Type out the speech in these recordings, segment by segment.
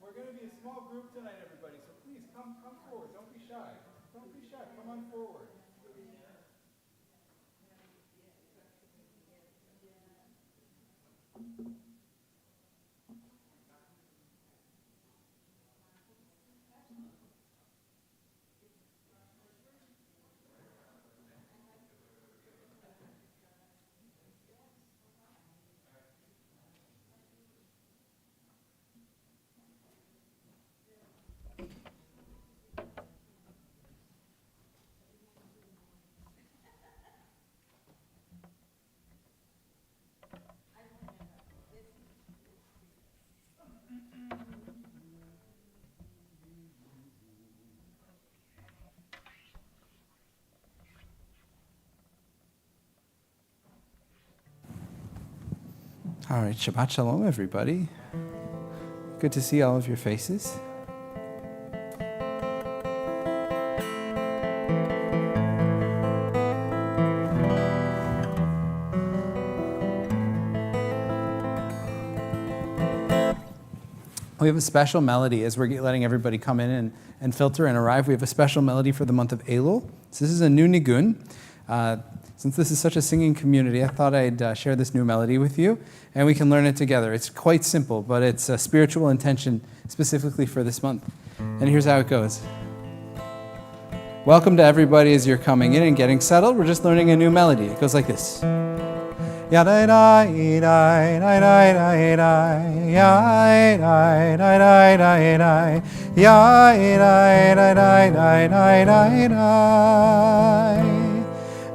We're going to be a small group tonight, everybody, so please come forward. Don't be shy. Don't be shy. Come on forward. All right, Shabbat Shalom, everybody. Good to see all of your faces. We have a special melody as we're letting everybody come in and filter and arrive. We have a special melody for the month of Elul. So this is a new nigun. Since this is such a singing community, I thought I'd share this new melody with you, and we can learn it together. It's quite simple, but it's a spiritual intention specifically for this month. And here's how it goes. Welcome to everybody as you're coming in and getting settled. We're just learning a new melody. It goes like this. Ya da da da da da da da ya da da da da da ya da da da da da da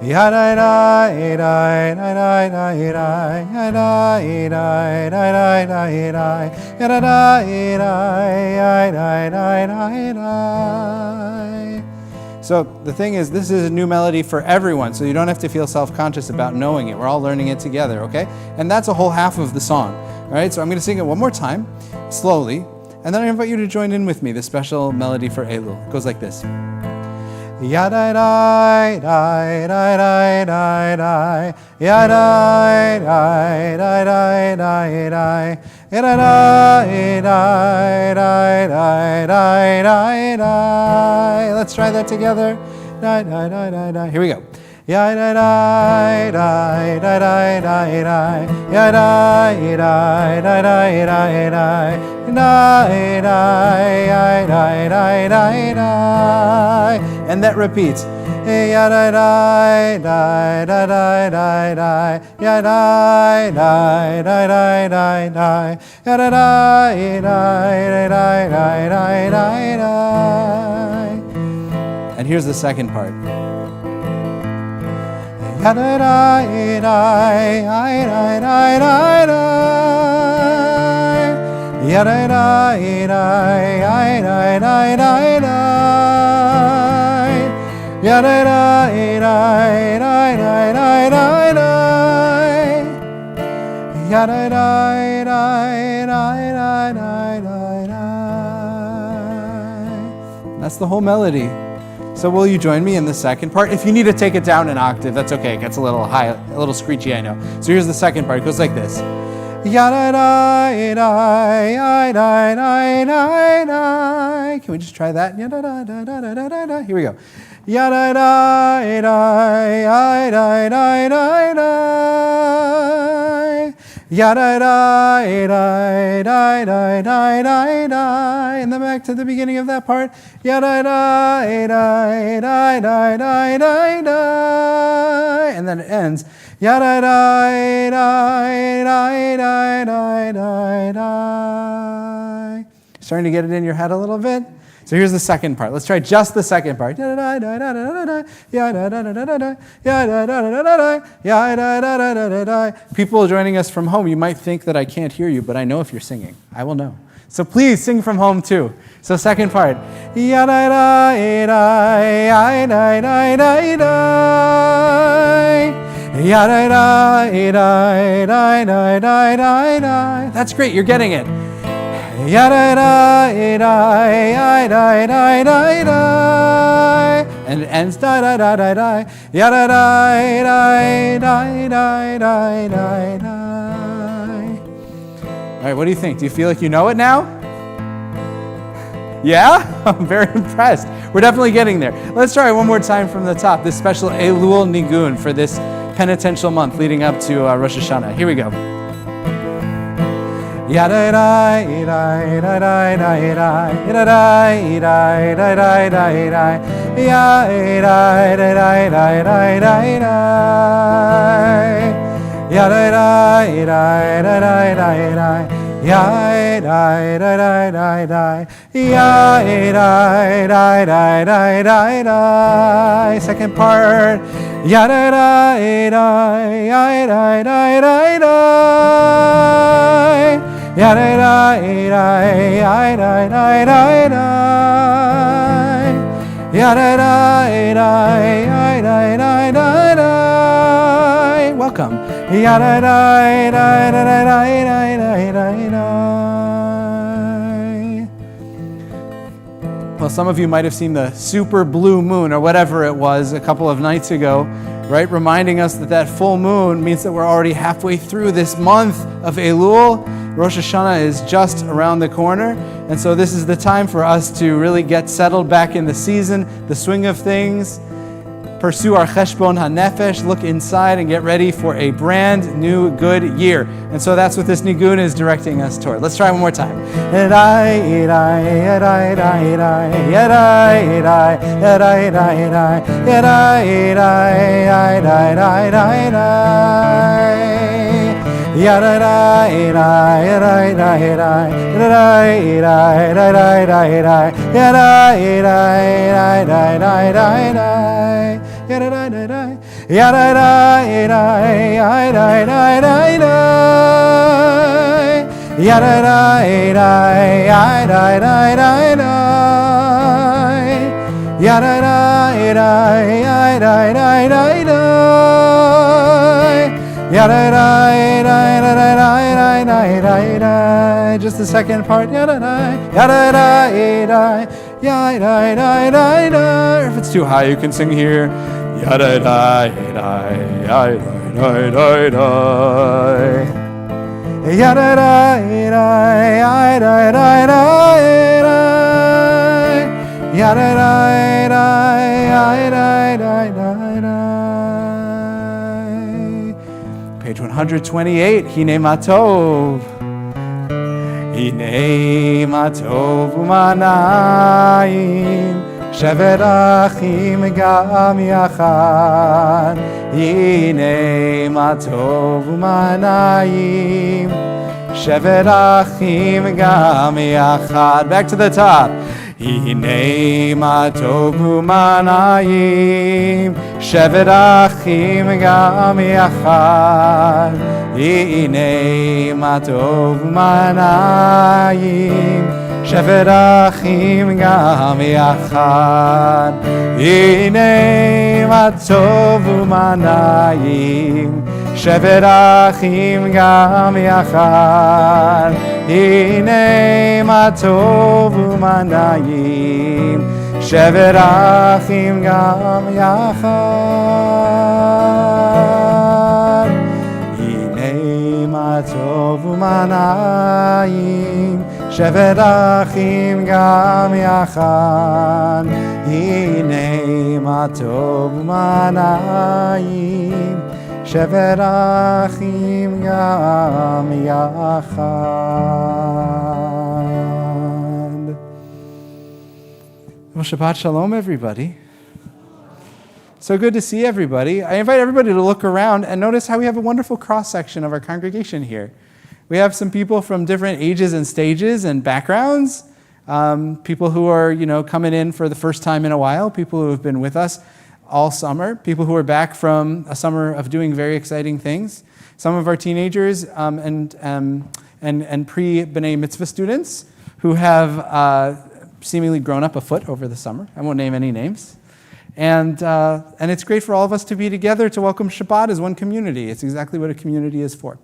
ya da da da da da da da ya da da da da da da ya da da da da da. So the thing is, this is a new melody for everyone, so you don't have to feel self-conscious about knowing it. We're all learning it together, okay? And that's a whole half of the song, all right? So I'm going to sing it one more time, slowly, and then I invite you to join in with me, the special melody for Elul. It goes like this. Ya da da da da da da da ya da da da da da da ya da da da da da da da. Let's try that together. Da da da da da. Here we go. Ya da da da da da da da ya da da da da da da da. And that repeats. Ya da da da da da da da ya da da da da da da ya da da da da da da da. And here's the second part. Ya da da da da da da da ya da da da da da da da ya da da da da da da da ya da da da da da da da. That's the whole melody. So will you join me in the second part? If you need to take it down an octave, that's okay. It gets a little high, a little screechy, I know. So here's the second part. It goes like this. Ya da da da da da da da. Can we just try that? Ya da da da da da da da. Here we go. Ya da da da da da da da. Ya da da da da da da da da. And then back to the beginning of that part. Ya da da da da da da da da. And then it ends. Ya da da da da da da da da. Starting to get it in your head a little bit? So here's the second part. Let's try just the second part. People joining us from home, you might think that I can't hear you, but I know if you're singing. I will know. So please sing from home too. So second part. That's great. You're getting it. Ya da da da da da da da, and it ends da da da da da. Ya da da da da da da da da. All right, what do you think? Do you feel like you know it now? Yeah? I'm very impressed. We're definitely getting there. Let's try it one more time from the top, this special Elul Nigun for this penitential month leading up to Rosh Hashanah. Here we go. Second part. Welcome. Well, some of you might have seen the super blue moon or whatever it was a couple of nights ago, right? Reminding us that that full moon means that we're already halfway through this month of Elul. Rosh Hashanah is just around the corner. And so this is the time for us to really get settled back in the season, the swing of things, pursue our cheshbon hanefesh, look inside and get ready for a brand new good year. And so that's what this nigun is directing us toward. Let's try one more time. Just the second part. If it's too high, you can sing here. Page 128, Hine Matov. Hine Matov Umanayim, Shevet Achim Gam Yachad. Hine Matov Umanayim, Shevet Achim Gam Yachad. Back to the top. Hine Matov Umanayim, Shevet Achim Gam Yachad. Hine Matov Umanayim, Shevet Achim Gam Yachad. Hine Matov Umanayim, Shevet Achim Gam Yachad. Hine Matov Umanayim, Shevet Achim Gam Yachad. Hine Matov Umanayim, Shevet Achim Gam Yachad. Hine Matov Umanayim, Shevet Achim Gam Yachad. Well, Shabbat Shalom, everybody. So good to see everybody. I invite everybody to look around and notice how we have a wonderful cross-section of our congregation here. We have some people from different ages and stages and backgrounds, people who are, coming in for the first time in a while, people who have been with us all summer, people who are back from a summer of doing very exciting things. Some of our teenagers and pre-B'nai Mitzvah students who have seemingly grown up a foot over the summer. I won't name any names. And it's great for all of us to be together to welcome Shabbat as one community. It's exactly what a community is for.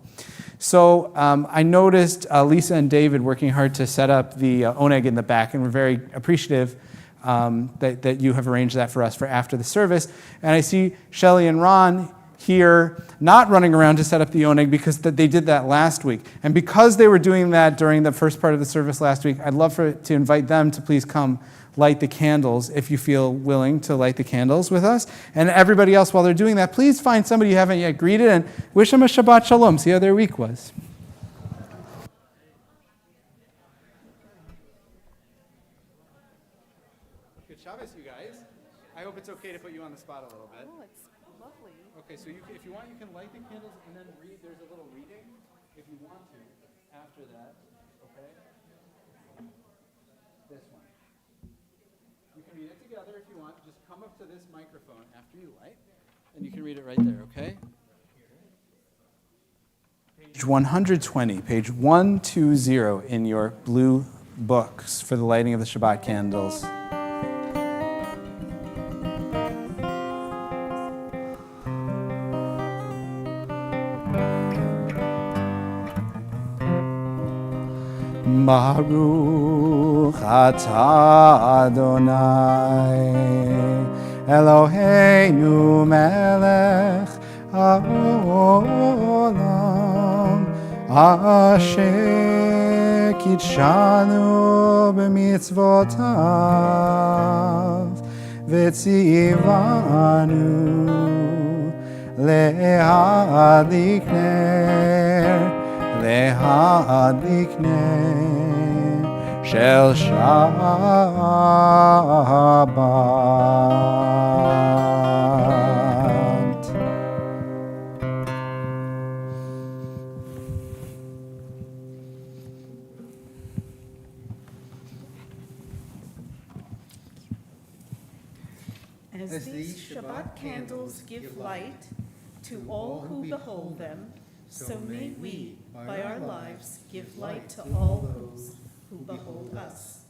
So I noticed Lisa and David working hard to set up the oneg in the back, and we're very appreciative that you have arranged that for us for after the service. And I see Shelley and Ron here not running around to set up the oneg because they did that last week. And because they were doing that during the first part of the service last week, I'd love to invite them to please come light the candles if you feel willing to light the candles with us. And everybody else, while they're doing that, please find somebody you haven't yet greeted and wish them a Shabbat Shalom. See how their week was. Good Shabbos, you guys. I hope it's okay to put you on the spot a little bit. Oh, it's lovely. Okay, so if you want, you can light the candles and then read. There's a little reading if you want to after that. Okay? This one. You can read it together if you want. Just come up to this microphone after you light, and you can read it right there, okay? Page 120, page 120 in your blue books for the lighting of the Shabbat candles. Baruch atah Adonai Eloheinu melech haolam asher kitshanu b'mitzvotav v'tzivanu lehadlik ner shel Shabbat. As these Shabbat candles give light to all who behold them, so may we, by our lives, give light to all those who behold us.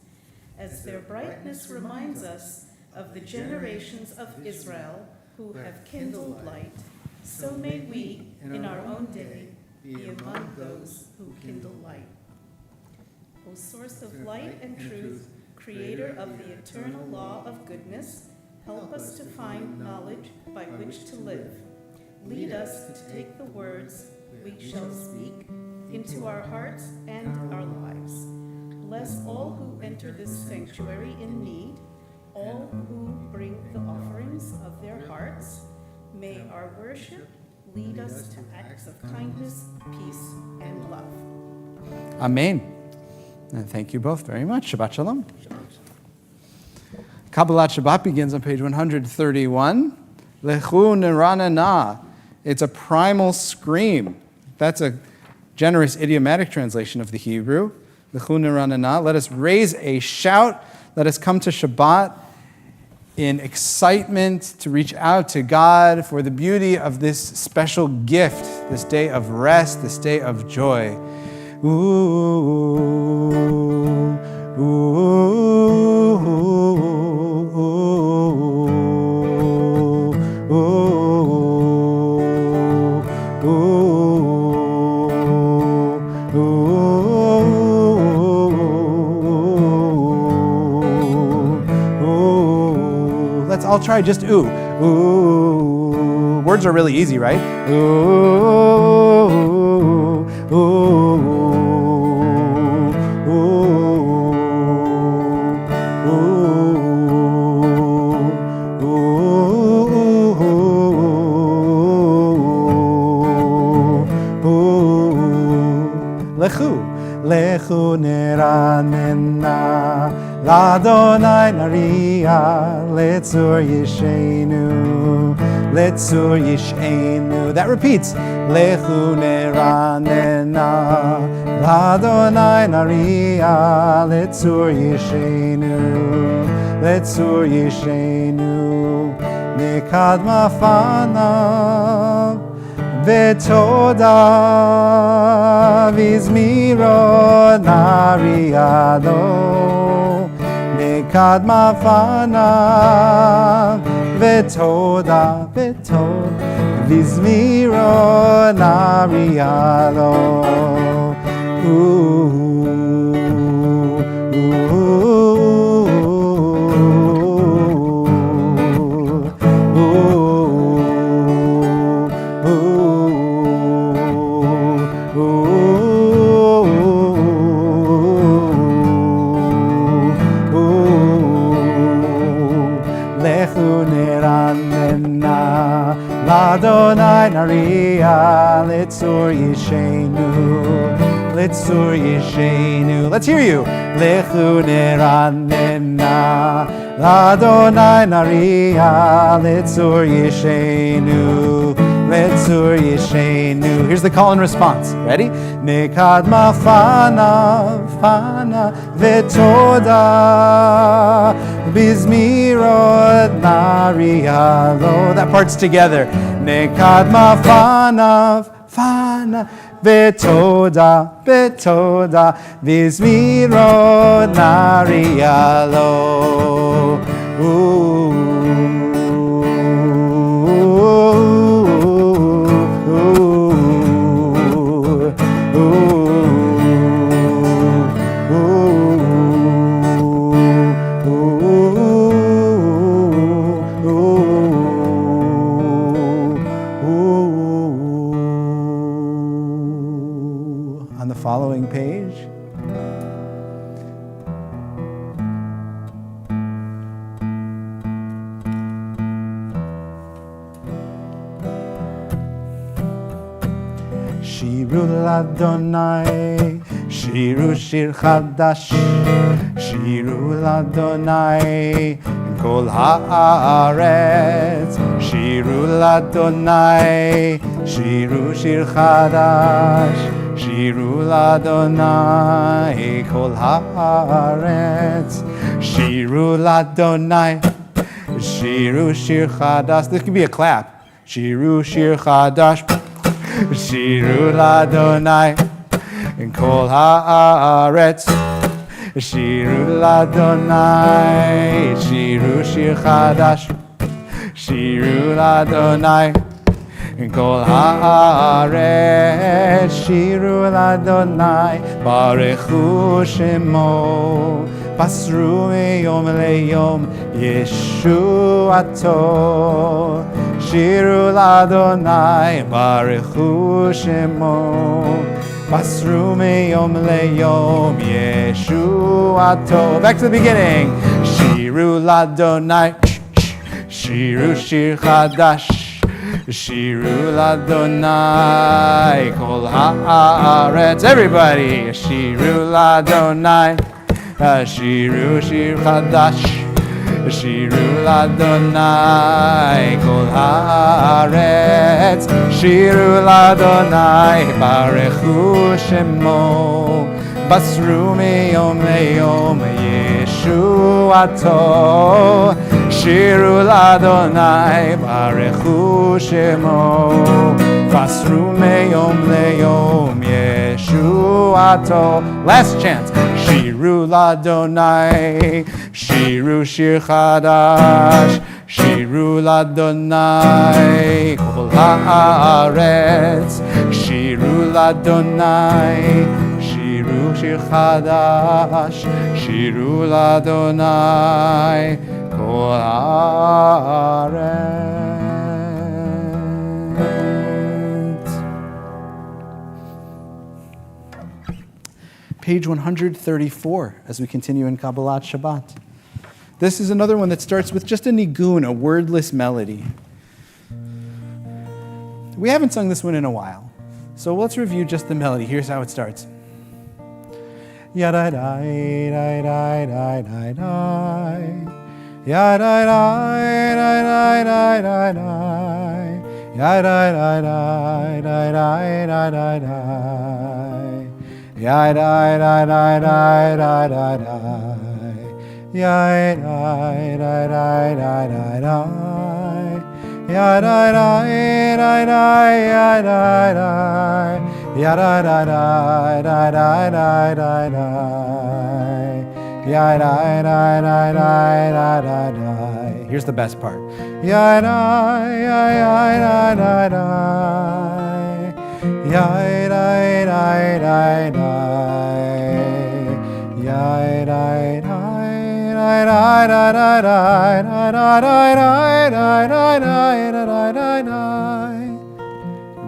As their brightness reminds us of the generations of Israel who have kindled light, so may we, in our own day, be among those who kindle light. O source of light and truth, creator of the eternal law of goodness, help us to find knowledge by which to live. Lead us to take the words we shall speak into our hearts and our lives. Bless all who enter this sanctuary in need, all who bring the offerings of their hearts. May our worship lead us to acts of kindness, peace, and love. Amen. And thank you both very much. Shabbat Shalom. Kabbalat Shabbat begins on page 131. Lechu neranana. It's a primal scream. That's a generous idiomatic translation of the Hebrew. Lechu neranana. Let us raise a shout. Let us come to Shabbat in excitement to reach out to God for the beauty of this special gift, this day of rest, this day of joy. Ooh, ooh, I'll try just ooh. Ooh. Words are really easy, right? Ooh, ooh, ooh, ooh. Lechu neranena. L'Adonai nariya, letzur yishenu, letzur yishenu. That repeats. Lechu neranena, l'Adonai nariya, letzur yishenu, letzur yishenu. Nekadma fanav, v'toda v'izmiro nariyado. Nekadma fanav v'toda v'izmiro nariyado. nariya litzur yishenu. Litzur yishenu. Let's hear you. Lechu neranena Ladonai nariya litzur yishenu. Litzur yishenu. Here's the call and response. Ready? Nekadma fana v'toda bizmirod nariya lo. That part's together. Nekadma fana v'toda bizmirod nariya lo. On the following page, Shiru l'Adonai, Shiru shir chadash, Shiru l'Adonai, kol haaretz, Shiru l'Adonai, Shiru shir chadash, Shiru l'Adonai, kol haaretz, Shiru l'Adonai, Shiru shir chadash. This could be a clap. Shiru shir chadash. Shiru l'Adonai kol haaretz. Shiru l'Adonai, Shiru shir chadash. Shiru l'Adonai kol haaretz. Shiru l'Adonai barechu shemo. Basru meyom leyom Yeshuato. Shiru l'Adonai barechu shemo. Basru meyom leyom Yeshuato. Back to the beginning. Shiru l'Adonai, Shiru shir chadash. Shiru l'Adonai kol haaretz. Everybody. Shiru l'Adonai, Shiru shir chadash. Shiru l'Adonai kol haaretz. Shiru l'Adonai barechu shemo. Basru meyom leyom Yeshuato. Shiru l'Adonai barechu shemo. Basru meyom leyom Yeshuato. Last chance. Shiru l'Adonai, Shiru shir chadash. Shiru l'Adonai kol haaretz. Shiru l'Adonai, Shiru shir chadash. Shiru l'Adonai kol haaretz. Page 134, as we continue in Kabbalat Shabbat. This is another one that starts with just a nigun, a wordless melody. We haven't sung this one in a while, so let's review just the melody. Here's how it starts. Ya-da-dai, dai-dai, dai-dai, dai. Ya-dai, dai, dai-dai, dai-dai, dai. Ya-dai, dai-dai, dai-dai, dai-dai, dai. Ya-dai, dai-dai, dai-dai, dai-dai. Ya-dai, dai-dai, dai-dai, dai. Ya-dai, dai-dai, dai-dai, dai. Ya-dai, dai-dai, dai-dai, dai-dai, dai. Ya-dai, dai-dai, dai-dai, dai-dai. Here's the best part. Ya-dai, dai-dai, dai-dai, dai. Ya-dai, dai-dai, dai. Ya-dai,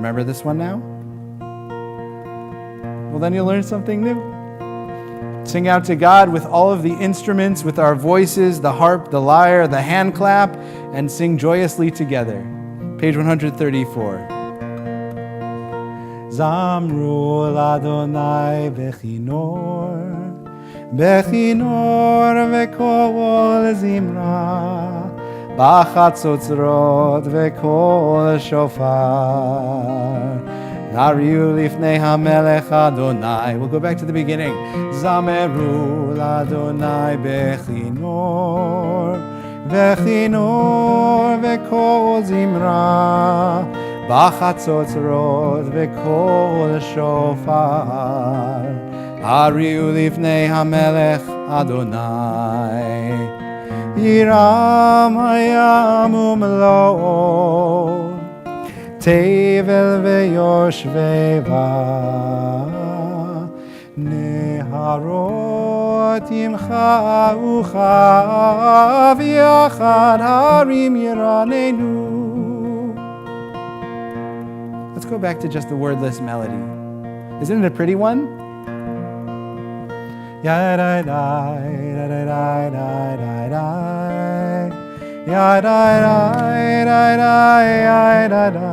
remember this one now? Well, then you'll learn something new. Sing out to God with all of the instruments, with our voices, the harp, the lyre, the hand clap, and sing joyously together. Page 134. Zamru l'Adonai bechinor, bechinor vekol zimra, b'chatzotzrot vekol shofar. Nariu lifnei hamelech Adonai. We'll go back to the beginning. Zameru l'Adonai bechinor, bechinor vekol zimra, b'chatzotzrot vekol shofar. Ariu lifnei hamelech Adonai. Yiram hayam umlo, tevel veyoshveva, neharot imcha ucha, v'yachad harim yiranenu. Let's go back to just the wordless melody. Isn't it a pretty one? Ya da da da da da da da. Ya da da da da ya da da.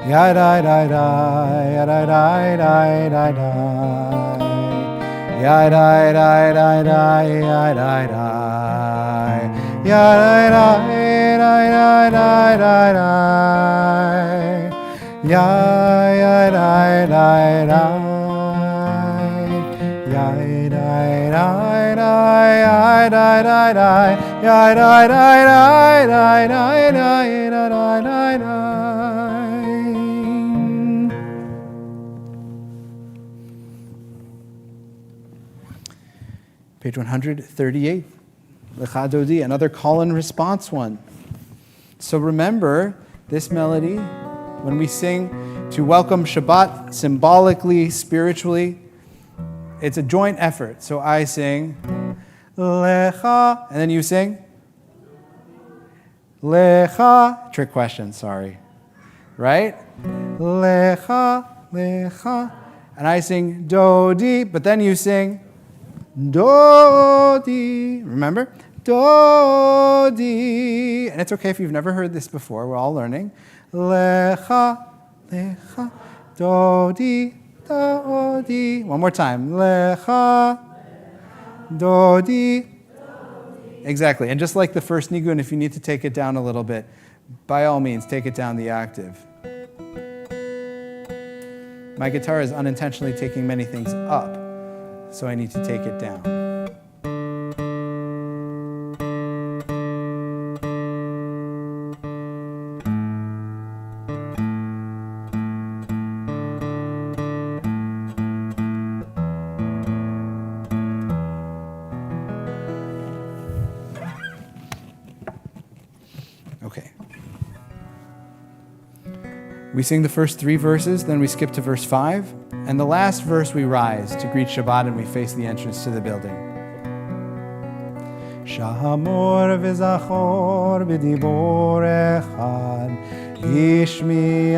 Ya da da da ya da da da da da. Ya da da da da ya da da. Ya da da da da da da. Ya ya da da da. Ya da da da ya da da da. Ya da da da da da da da da da. Page 138, Lecha Dodi, another call and response one. So remember this melody, when we sing to welcome Shabbat symbolically, spiritually, it's a joint effort. So I sing, Lecha, and then you sing, Lecha, trick question, sorry, right? Lecha, Lecha, and I sing Dodi, but then you sing, Dodi, remember? Dodi. And it's okay if you've never heard this before, we're all learning. Lecha, Lecha, Dodi, Dodi. One more time. Lecha, Dodi. Exactly. And just like the first nigun, if you need to take it down a little bit, by all means, take it down the octave. My guitar is unintentionally taking many things up, so I need to take it down. Okay. We sing the first 3 verses, then we skip to verse 5, and the last verse we rise to greet Shabbat and we face the entrance to the building. Shahamor v'zachor b'dibor echad, ishmi'anu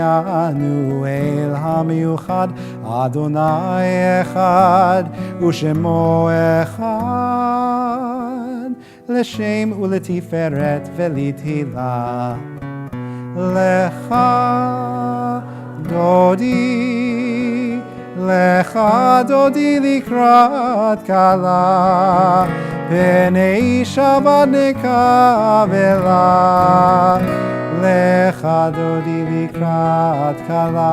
el hamiuchad, Adonai echad, u'shemo echad, l'shem u'letiferet v'lithilah. Lecha Dodi, Lecha Dodi likrat kala, B'nei Shabbat nekavela. Lecha Dodi likrat kala,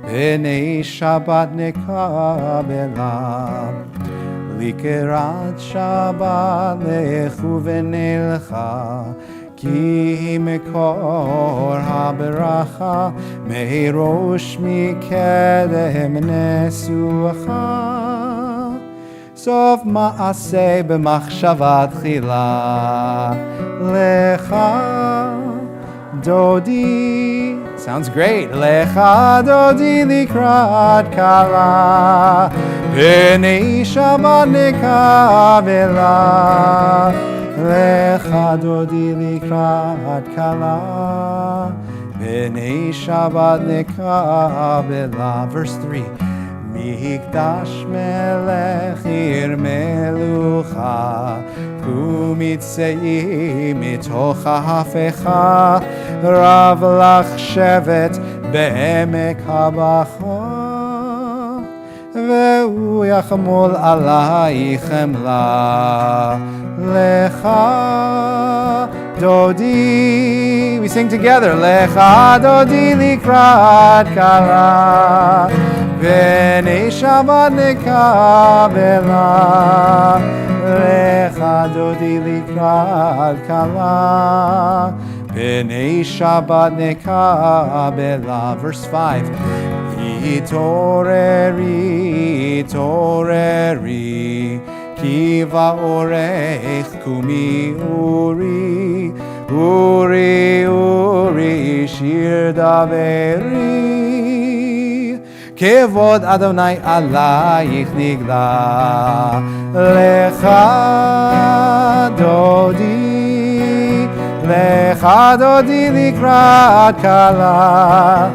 B'nei Shabbat nekavela. Likrat Shabbat lechu v'nelcha, Ki mekor ha-beracha, mehirosh mikedem nesuacha. Sof ma'aseh b'machshavat chila. Lecha Dodi. Sounds great. Lecha Dodi likrat kala, B'nei Shabbat nekavela. Lecha Dodi likrat kala, B'nei Shabbat nekavela. Verse 3. Mikdash melech ir melucha, Umitzei mitoch ha'hafecha, Rav lach shevet בעמק הבכור, והוא יחמול עלי חמלה. לך דודי, we sing together, לך דודי לקראת כלה, בני שבת נקבלה. לך דודי לקראת כלה, בני שבת נקבלה. Verse 5. התעוררי, התעוררי, כי באורך קומי אורי, אורי, אורי, שיר דברי. כבוד אדוני עלייך נגלה. לך דודי, לך דודי לקראת כלה,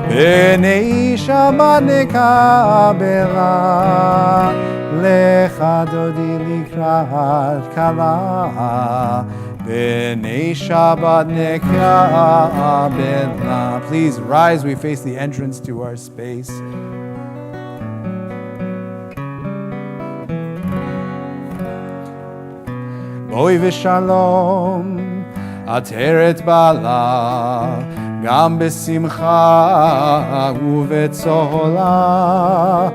בני שבת נקבלה. לך דודי לקראת כלה, בני שבת נקבלה. Please rise, we face the entrance to our space. בואי ושלום, עטרת בעלה, גם בשמחה ובצהלה,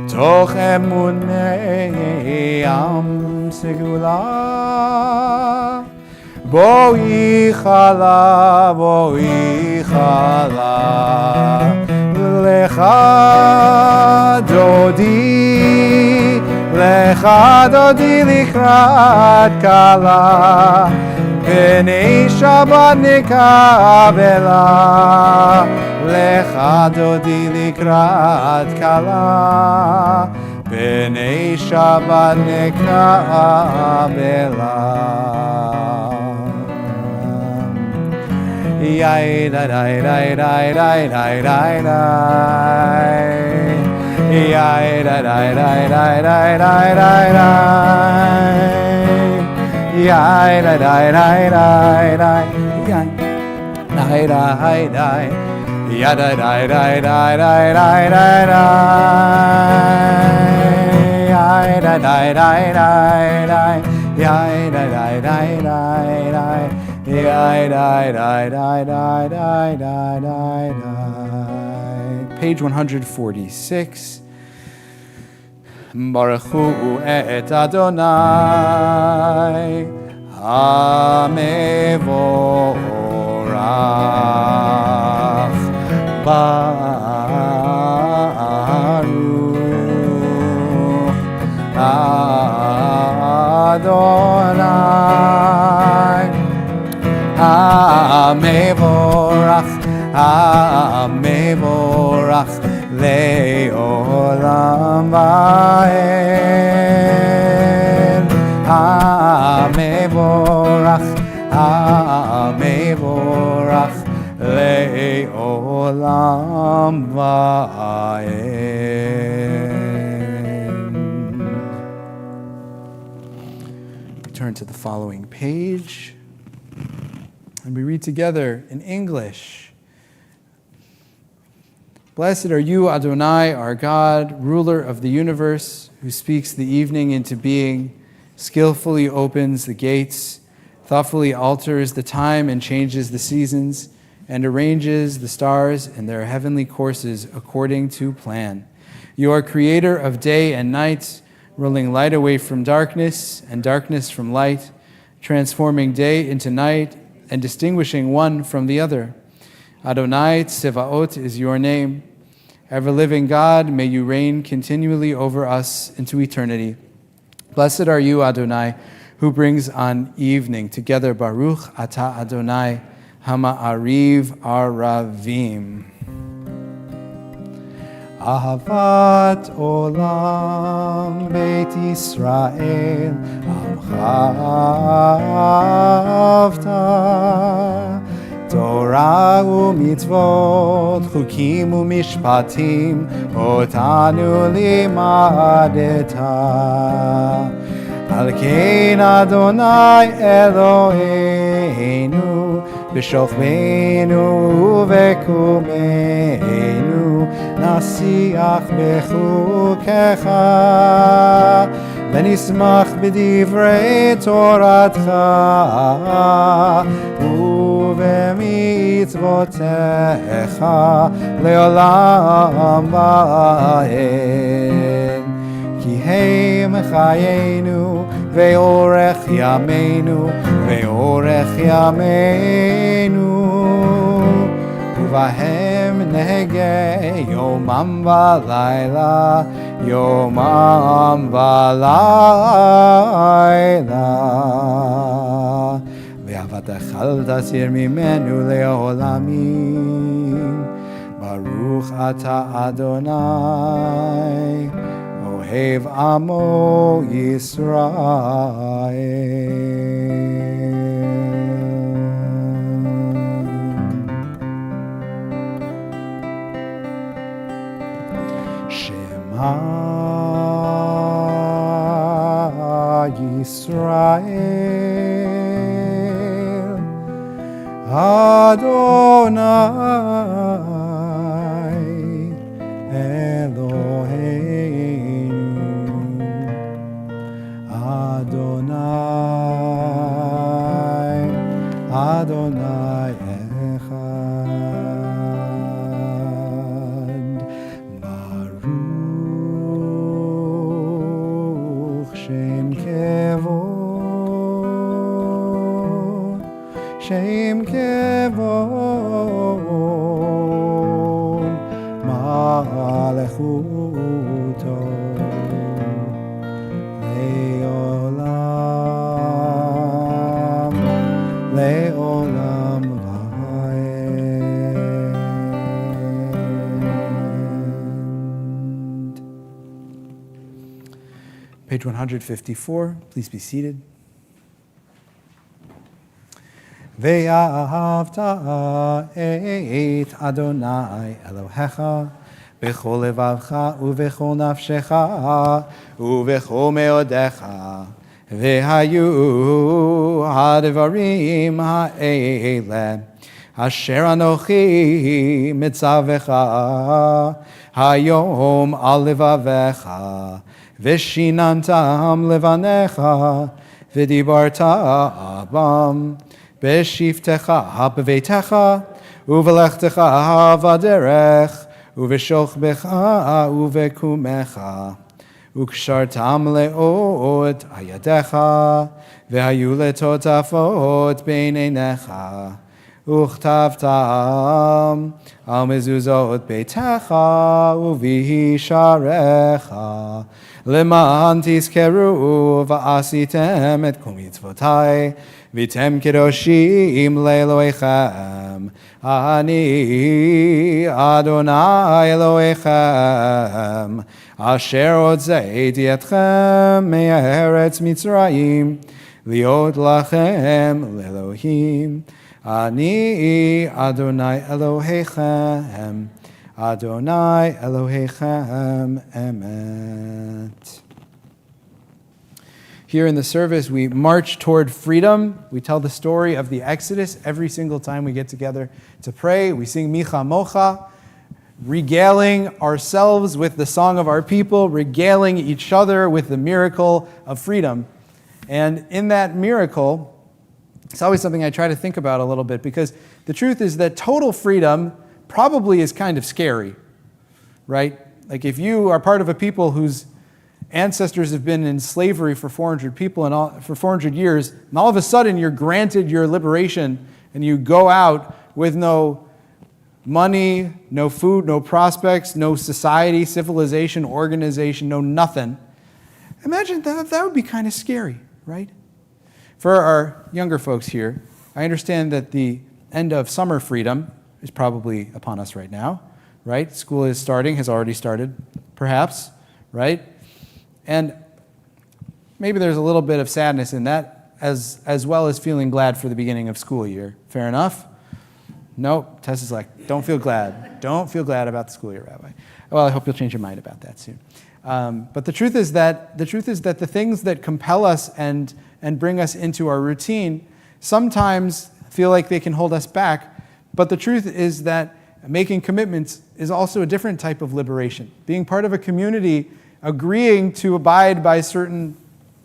תוך אמוני עם סגולה. בואי חלה, בואי חלה, לך דודי, לך דודי לקראת כלה, בני שבת נקבלה. לך דודי לקראת כלה, בני שבת נקבלה. Yai da da da da da da da da. Yai da da da da da da da da. Yai da da da da da. Yai da da. Ya da da da da da da da da. Yai da da da da da. Yai da da da da da. Page 146. Baruch hu et Adonai hamevorach, Baruch Adonai hamevorach, hamevorach le'olam va'ed. Hamevorach, hamevorach le'olam va'ed. Turn to the following page. And we read together in English. Blessed are you, Adonai, our God, ruler of the universe, who speaks the evening into being, skillfully opens the gates, thoughtfully alters the time and changes the seasons, and arranges the stars in their heavenly courses according to plan. You are creator of day and night, rolling light away from darkness and darkness from light, transforming day into night, and distinguishing one from the other. Adonai Tsevaot is your name. Ever-living God, may you reign continually over us into eternity. Blessed are you, Adonai, who brings on evening. Together, Baruch Ata Adonai, Hama'ariv Aravim. Ahavat Olam Beit Yisrael Amcha Avta Torah u'mitzvot Chukim u'mishpatim Otanu limadeta Al kein Adonai Eloheinu בשוכבנו ובקומנו, נשיח בחוקיך, ונשמח בדברי תורתך, ובמצוותיך לעולם ועד. כי הם חיינו ואורך ימינו ואורך ימינו, ובהם נהגה יומם ולילה, יומם ולילה. ואהבתך אל תסיר ממנו לעולמים, ברוך אתה אדוני אוהב עמו ישראל. שמע ישראל, אדוני אלוהינו, אדוני אחד. ברוך שם כבוד, שם כבוד, מלכותו לעולם, לעולם ועד. Page 154, please be seated. ואהבת את אדוני אלוהיך בכל לבבך ובכל נפשך ובכל מאודיך, והיו הדברים האלה אשר אנוכי מצווך היום על לבביך, ושיננתם לבניך, ודיברת בם בשבתך בביתך, ובלכתך בדרך, ובשוכבך ובקומך, וקשרתם לאות ידיך, והיו לטוטפות בין עיניך, וכתבתם על מזוזות ביתך ובשעריך, למען תזכרו ועשיתם את כל מצוותי, והייתם קדושים לאלוהיכם. אני אדוני אלוהיכם, אשר הוצאתי אתכם מארץ מצרים, להיות לכם לאלוהים. אני אדוני אלוהיכם, אדוני אלוהיכם emet. Here in the service, we march toward freedom. We tell the story of the Exodus every single time we get together to pray. We sing Micha Mocha, regaling ourselves with the song of our people, regaling each other with the miracle of freedom. And in that miracle, it's always something I try to think about a little bit, because the truth is that total freedom probably is kind of scary, right? Like if you are part of a people whose ancestors have been in slavery for 400 for 400 years, and all of a sudden you're granted your liberation, and you go out with no money, no food, no prospects, no society, civilization, organization, no nothing. Imagine that would be kind of scary, right? For our younger folks here, I understand that the end of summer freedom is probably upon us right now, right? School is starting, has already started, perhaps, right? And maybe there's a little bit of sadness in that, as well as feeling glad for the beginning of school year. Fair enough? Nope. Tess is like, don't feel glad. Don't feel glad about the school year, Rabbi. Well, I hope you'll change your mind about that soon. But the truth is that the things that compel us and bring us into our routine sometimes feel like they can hold us back. But the truth is that making commitments is also a different type of liberation. Being part of a community, agreeing to abide by certain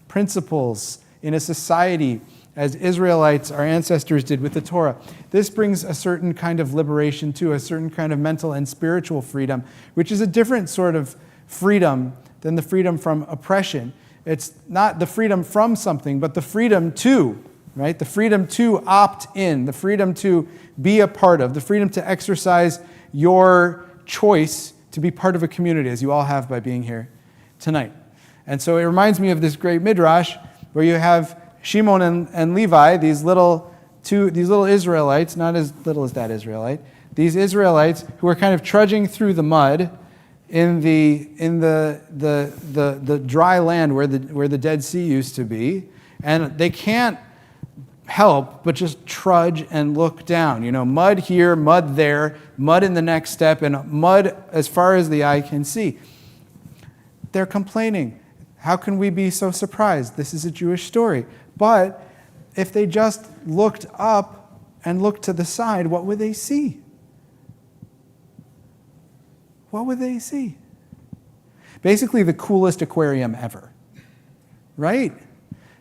principles in a society, as Israelites, our ancestors, did with the Torah. This brings a certain kind of liberation too, a certain kind of mental and spiritual freedom, which is a different sort of freedom than the freedom from oppression. It's not the freedom from something, but the freedom to, right? The freedom to opt in, the freedom to be a part of, the freedom to exercise your choice to be part of a community, as you all have by being here tonight. And so it reminds me of this great midrash where you have Shimon and Levi, these little Israelites, not as little as that Israelite, these Israelites who are kind of trudging through the mud in the dry land where the Dead Sea used to be, and they can't help but just trudge and look down. Mud here, mud there, mud in the next step, and mud as far as the eye can see. They're complaining. How can we be so surprised? This is a Jewish story. But if they just looked up and looked to the side, what would they see? What would they see? Basically, the coolest aquarium ever, right?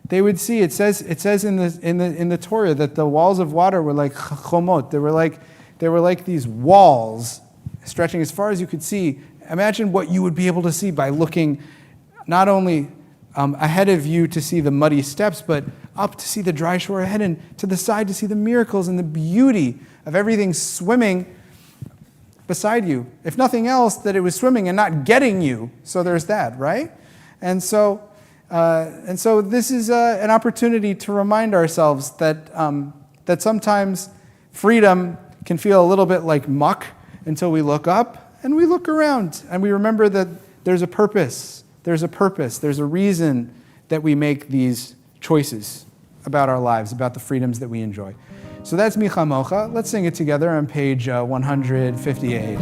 They would see. It says in the Torah that the walls of water were like chomot. They were like these walls stretching as far as you could see. Imagine what you would be able to see by looking not only ahead of you to see the muddy steps, but up to see the dry shore ahead, and to the side to see the miracles and the beauty of everything swimming beside you. If nothing else, that it was swimming and not getting you. So there's that, right? And so this is an opportunity to remind ourselves that sometimes freedom can feel a little bit like muck until we look up and we look around and we remember that there's a purpose. There's a reason that we make these choices about our lives, about the freedoms that we enjoy. So that's Micha Mocha. Let's sing it together on page 158.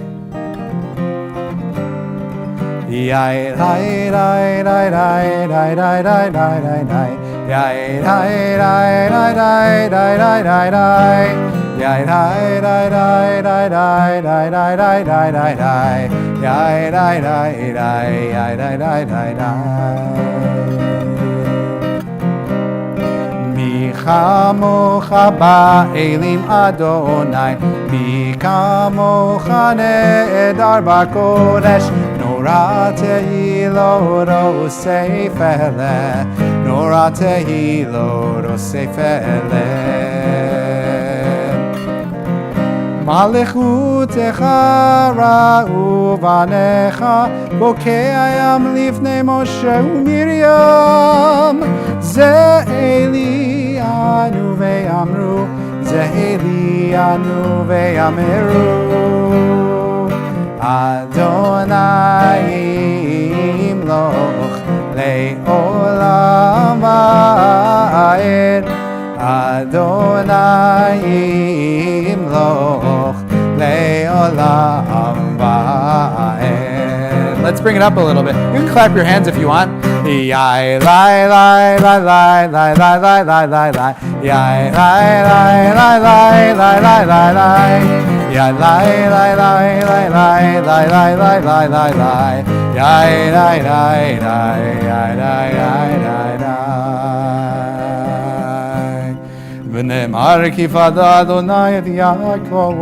מי כמוך באלים אדוני, מי כמוך נהדר בקודש, נורא תהילו רוסף אלה, נורא תהילו רוסף אלה. מלכותך ראו בניך, בוקע ים לפני משה ומרים. זה אלי אנו ואמרו, זה אלי אנו ואמרו. אדוני ימלוך לעולם ועד. אדוני ימלוך לעולם ועד. Let's bring it up a little bit. You can clap your hands if you want. Yai lai lai lai lai lai lai lai lai lai lai. Yai lai lai lai lai lai lai lai lai. Yai lai lai lai lai lai lai lai lai lai lai lai. Yai lai lai lai lai lai lai lai lai. ונאמר כי פדה אדוני את יעקב,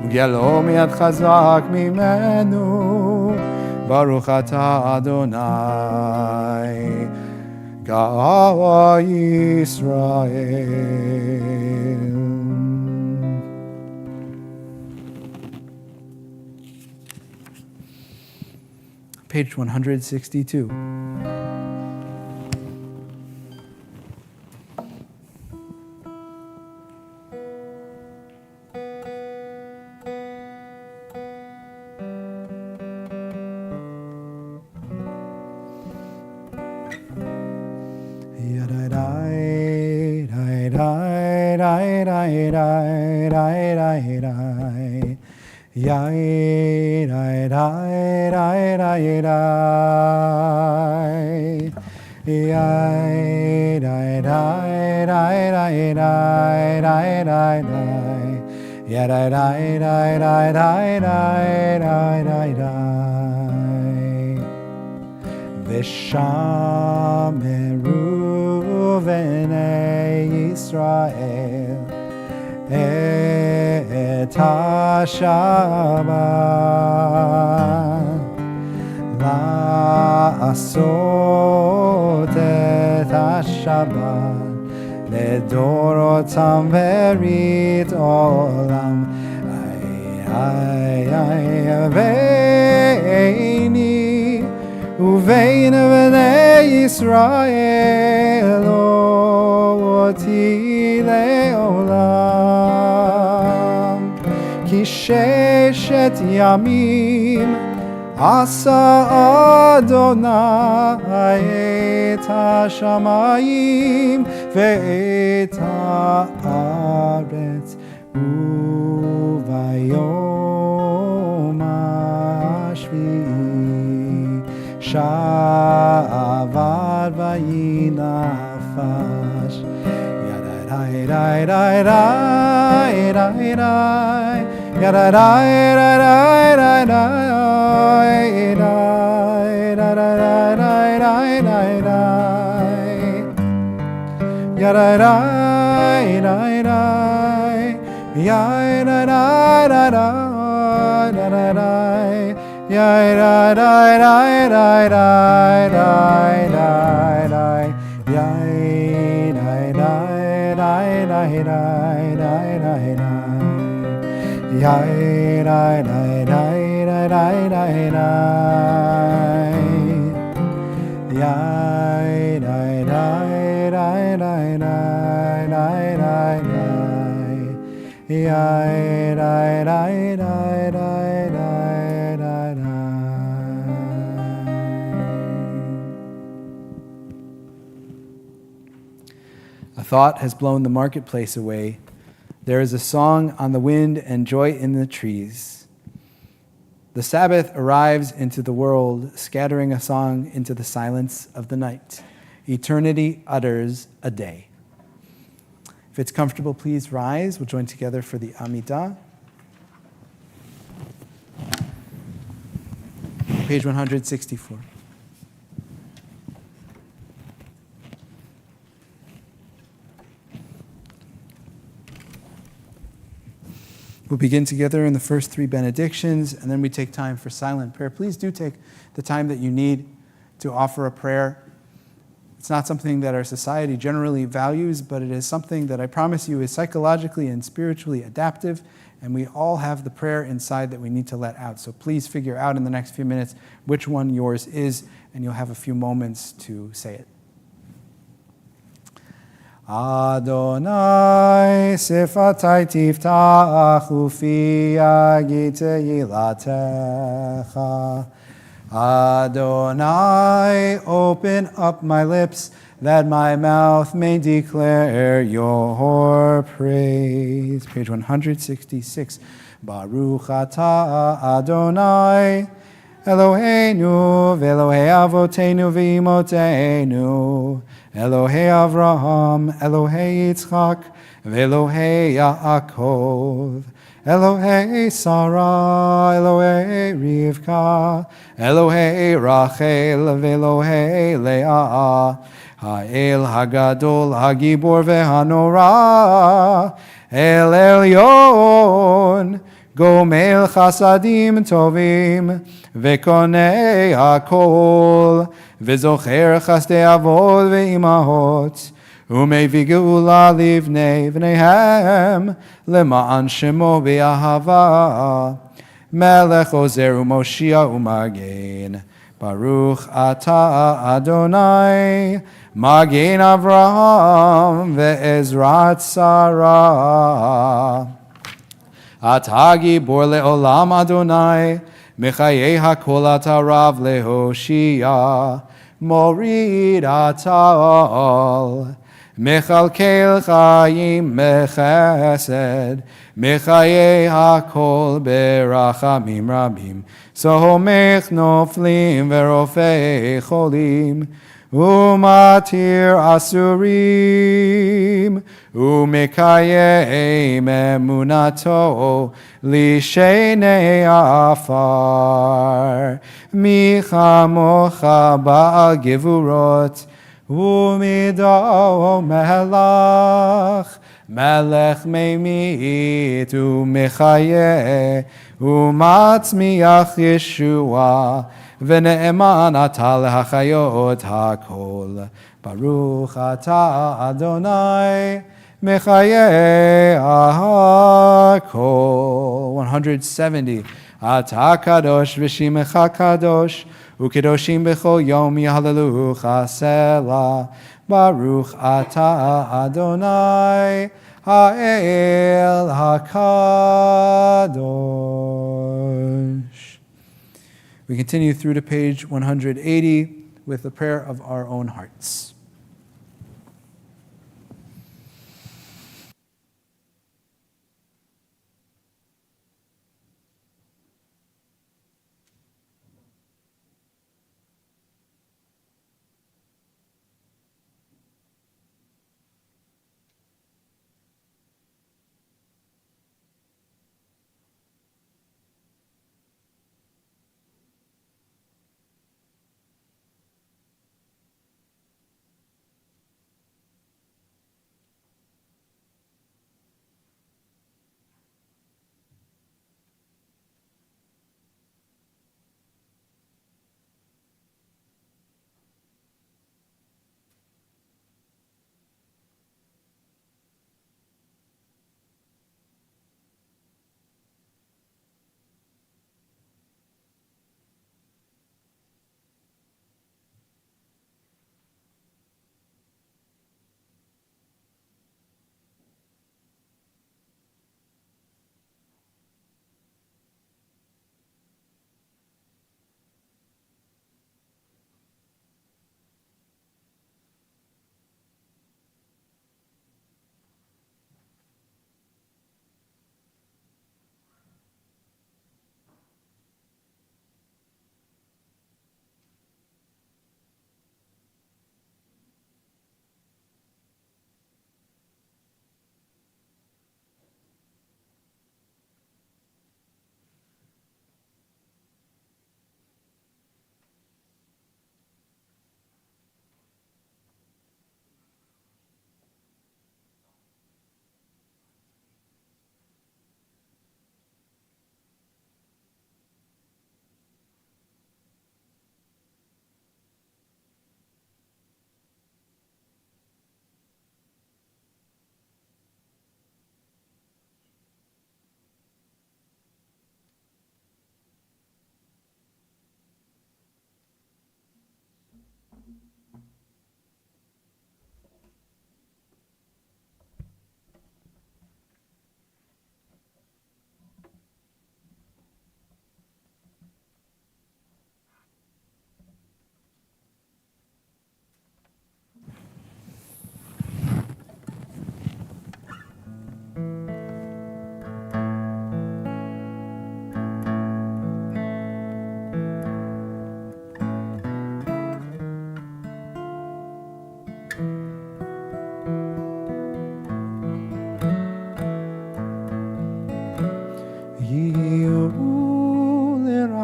וגילו מיד חזק ממנו. ברוך אתה אדוני גאווה ישראל. Page 162. Yai, dai, dai, dai, dai, dai, dai, dai, dai. Ya, dai, dai, dai, dai, dai, dai, dai, dai, dai. V'shameru v'nei Yisrael et ha-Shabbat לעשות את השבת לדורותם ברית עולם. איי איי ביני ובין בני ישראל אותי לעולם. כי ששת ימים עשה אדוני את השמיים ואת הארץ, וביום השביעי שבת ויהי נפש. ידי די די די די די yada da da da da da da da da da da yada da da da ya da da da da da da da ya da da da da da da da da ya da da da da da da da Yai dai dai dai dai dai dai dai. Yai dai dai dai dai dai dai dai dai. Yai dai dai dai dai dai dai dai. A thought has blown the marketplace away. There is a song on the wind and joy in the trees. The Sabbath arrives into the world, scattering a song into the silence of the night. Eternity utters a day. If it's comfortable, please rise. We'll join together for the Amidah. Page 164. We'll begin together in the first three benedictions, and then we take time for silent prayer. Please do take the time that you need to offer a prayer. It's not something that our society generally values, but it is something that I promise you is psychologically and spiritually adaptive, and we all have the prayer inside that we need to let out. So please figure out in the next few minutes which one yours is, and you'll have a few moments to say it. Adonai sifatai tiftach ufi yagid tehilatecha. Adonai, open up my lips that my mouth may declare your praise. Page 166. Baruch atah Adonai Eloheinu v'Elohei avotenu v'imotenu Elohei Avraham, Elohei Yitzchak, v'Elohei Yaakov, Elohei Sarah, Elohei Rivka, Elohei Rachel, v'Elohei Leah, Ha'el Hagadol, Hagibor v'Hanora, El Elyon, Gomel Chasadim Tovim, v'Konei HaKol, וזוכר חסדי אבות ואימהות, ומביא גאולה לבני בניהם, למען שמו באהבה. מלך עוזר ומושיע ומגן, ברוך אתה אדוני, מגן אברהם ועזרת שרה. אתה גיבור לעולם אדוני, מחיי הכל אתה רב להושיע, מוריד הטל, מכלכל חיים מחסד, מחיי הכל ברחמים רבים, סומך נופלים ורופא חולים, Umatir asurim, umekayem emunato, lishenei afar, michamocha ba'al gevurot, umido melach, melech meimit umechaye, umatzmiach Yeshua, v'ne'eman ata lehachayot hakol. Baruch ata Adonai, mechaye hakol. 170. Ata kadosh v'shimecha kadosh, ukedoshim b'chol yom yahalelucha selah. Baruch ata Adonai, ha'el hakadosh. We continue through to page 180 with the prayer of our own hearts.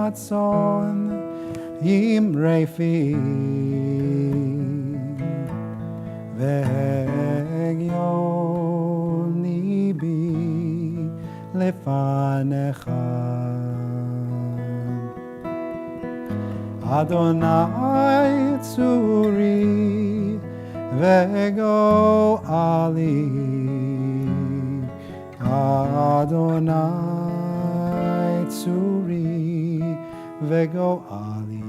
Ratzon Imrei fi V'egyon libi lefanecha Adonai tzuri v'ego ali Adonai tzuri v'ego ali.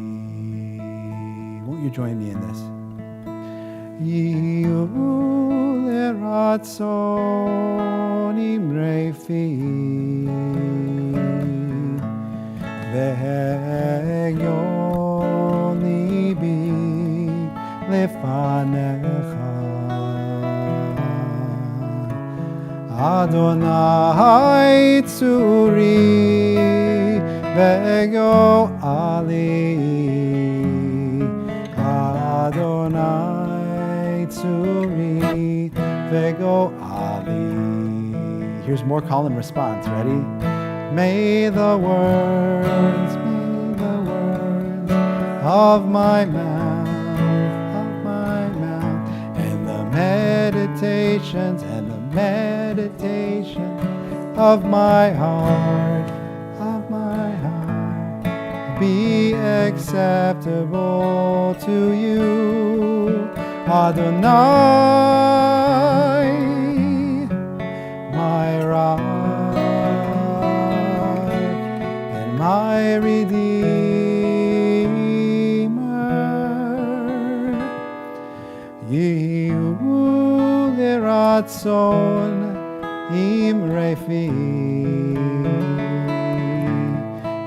Won't you join me in this? Yiyu l'ratzon imrei fi v'egyon libi lefanecha Adonai tzuri v'ego ali Adonai tzuri vego ali. Here's more call and response. Ready? May the words of my mouth, and the meditations of my heart, be acceptable to you, Adonai, my rock and my Redeemer. Yehu liratzon imrefi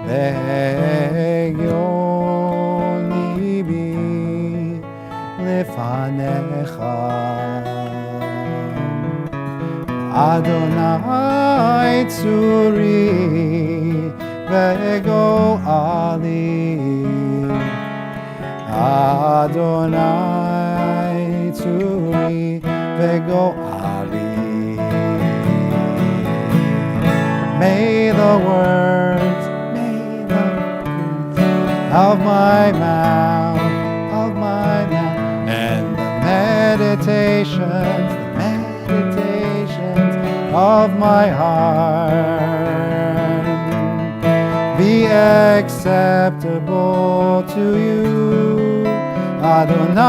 ve'egyon libi lefanecha. Adonai tzuri ve'ego ali. Adonai tzuri ve'ego ali. May the words of my mouth, and the meditations of my heart be acceptable to you, Adonai,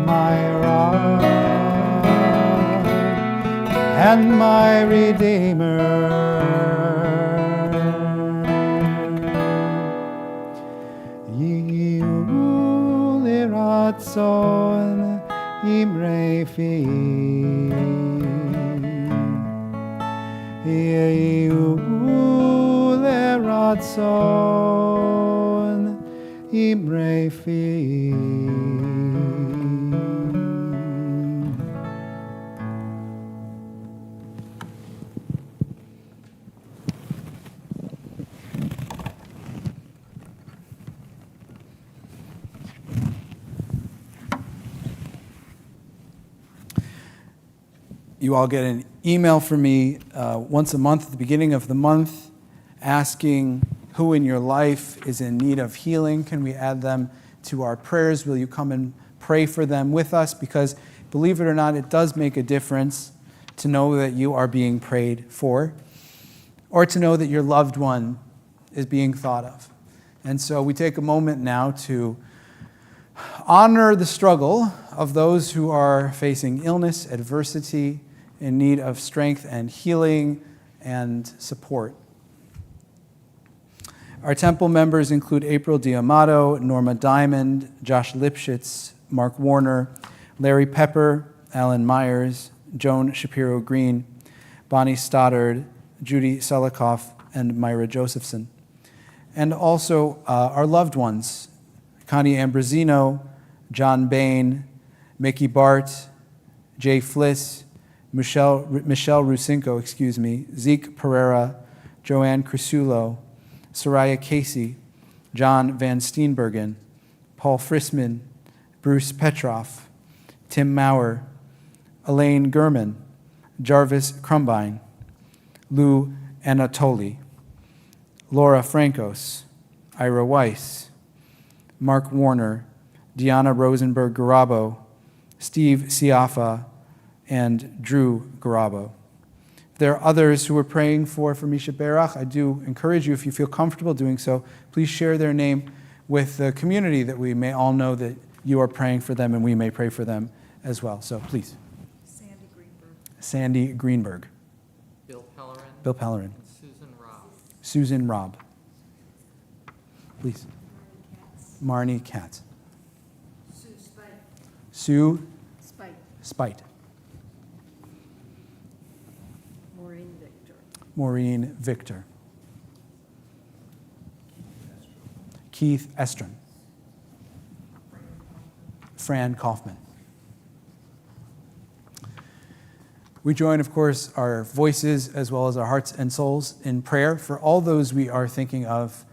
my rock and my Redeemer. Yehu liratzon imrefi, Yehu liratzon imrefi. You all get an email from me once a month at the beginning of the month asking who in your life is in need of healing. Can we add them to our prayers? Will you come and pray for them with us? Because believe it or not, it does make a difference to know that you are being prayed for, or to know that your loved one is being thought of. And so we take a moment now to honor the struggle of those who are facing illness, adversity, in need of strength and healing and support. Our temple members include April Diamato, Norma Diamond, Josh Lipschitz, Mark Warner, Larry Pepper, Alan Myers, Joan Shapiro Green, Bonnie Stoddard, Judy Selikoff, and Myra Josephson. And also our loved ones, Connie Ambrosino, John Bain, Mickey Bart, Jay Fliss, Michelle Rusinko, Zeke Pereira, Joanne Crisulo, Soraya Casey, John Van Steenbergen, Paul Frisman, Bruce Petroff, Tim Maurer, Elaine Gurman, Jarvis Crumbine, Lou Anatoli, Laura Francos, Ira Weiss, Mark Warner, Deanna Rosenberg-Garabo, Steve Siafa, and Drew Garabo. There are others who we're praying for Misha Berach. I do encourage you, if you feel comfortable doing so, please share their name with the community that we may all know that you are praying for them and we may pray for them as well. So please. Sandy Greenberg. Bill Pellerin. Susan Robb. Please. Marnie Katz. Sue Spite. Maureen Victor. Keith Estrin. Fran Kaufman. We join, of course, our voices as well as our hearts and souls in prayer for all those we are thinking of,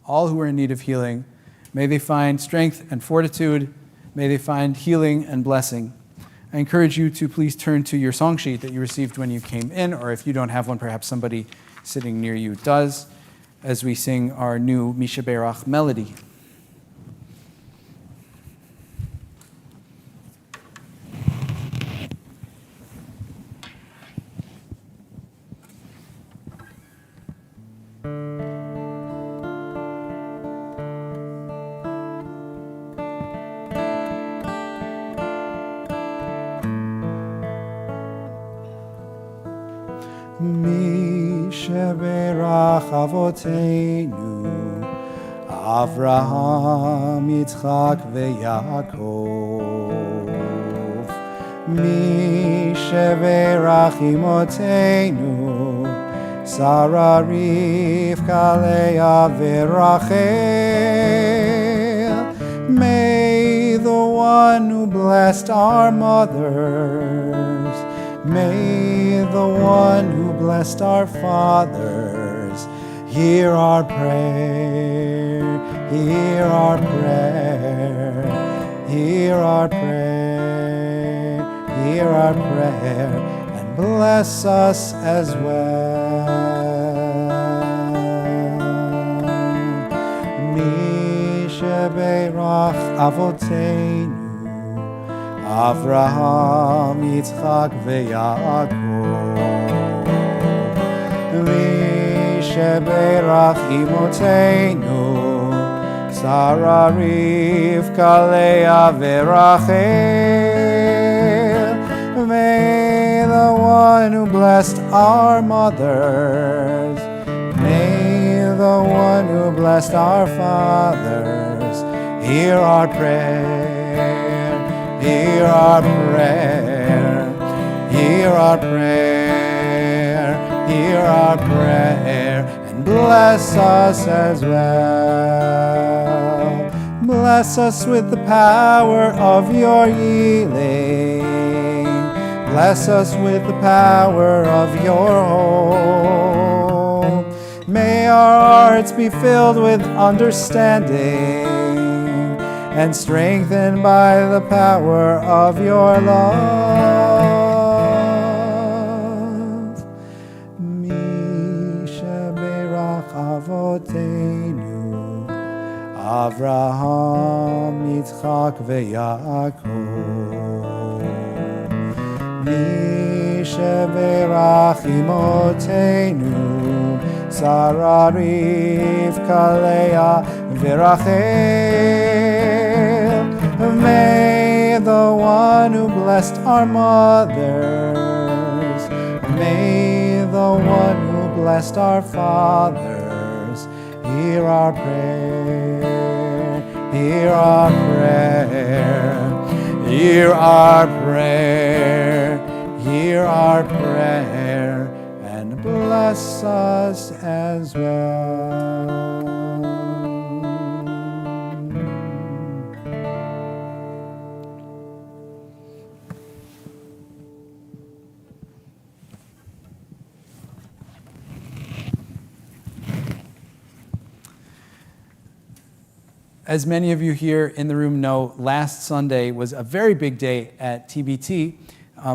all who are in need of healing, May they find strength and fortitude. May they find healing and blessing. I encourage you to please turn to your song sheet that you received when you came in, or if you don't have one, perhaps somebody sitting near you does, as we sing our new Misha Berach melody. Misha Berach Avotenu Avraham, Yitzchak veYaakov. Misha Berach Imotenu Sarah, Rivka, Leah, veRachel. May the one who blessed our mothers, may the one who blessed our fathers, hear our prayer, hear our prayer, hear our prayer, hear our prayer, and bless us as well. Misha Berach Avotenu Avraham, Yitzchak veYaakov. Misha Berach Imotenu Sarah, Rivka, Leah, veRachel. May the one who blessed our mothers, may the one who blessed our fathers, hear our prayer, hear our prayer, hear our prayer, hear our prayer, and bless us as well. Bless us with the power of your healing. Bless us with the power of your hope. May our hearts be filled with understanding and strengthened by the power of your love. Misha Berach Avotenu Avraham, Yitzchak veYaakov. Misha Berach Imotenu Sarah, Rivka, Leah, veRachel. May the one who blessed our mothers, may the one who blessed our fathers, hear our prayer, hear our prayer, hear our prayer, hear our prayer, and bless us as well. As many of you here in the room know, last Sunday was a very big day at TBT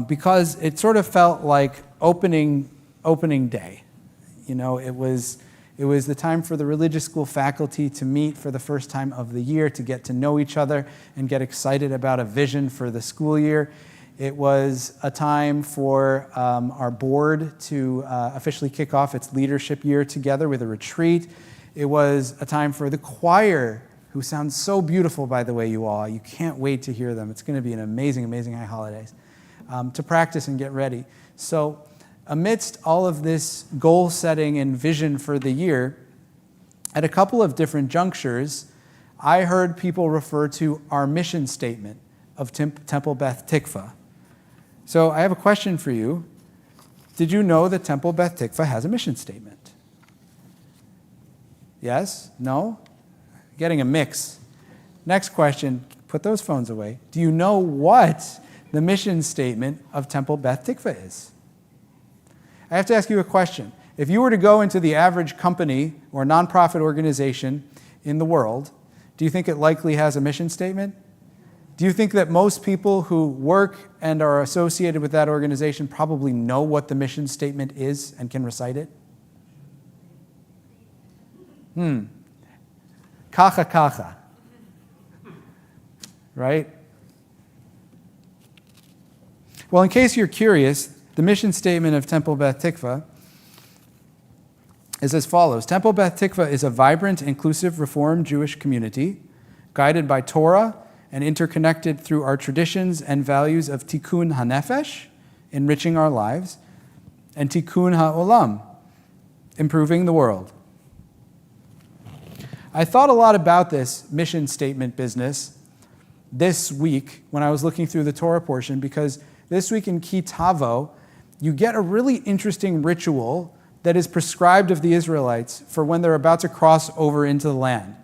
because it sort of felt like opening day. You know, it was the time for the religious school faculty to meet for the first time of the year, to get to know each other and get excited about a vision for the school year. It was a time for our board to officially kick off its leadership year together with a retreat. It was a time for the choir, who sound so beautiful, by the way, you all. You can't wait to hear them. It's going to be an amazing, amazing high holidays, to practice and get ready. So amidst all of this goal setting and vision for the year, at a couple of different junctures, I heard people refer to our mission statement of Temple Beth Tikvah. So I have a question for you. Did you know that Temple Beth Tikvah has a mission statement? Yes? No? Getting a mix. Next question, put those phones away. Do you know what the mission statement of Temple Beth Tikvah is? I have to ask you a question. If you were to go into the average company or nonprofit organization in the world, Do you think it likely has a mission statement? Do you think that most people who work and are associated with that organization probably know what the mission statement is and can recite it? Kacha kacha. Right? Well, in case you're curious, the mission statement of Temple Beth Tikvah is as follows. Temple Beth Tikvah is a vibrant, inclusive, Reformed Jewish community guided by Torah and interconnected through our traditions and values of tikkun hanefesh, enriching our lives, and tikkun ha'olam, improving the world. I thought a lot about this mission statement business this week when I was looking through the Torah portion, because this week in Ki Tavo, you get a really interesting ritual that is prescribed of the Israelites for when they're about to cross over into the land.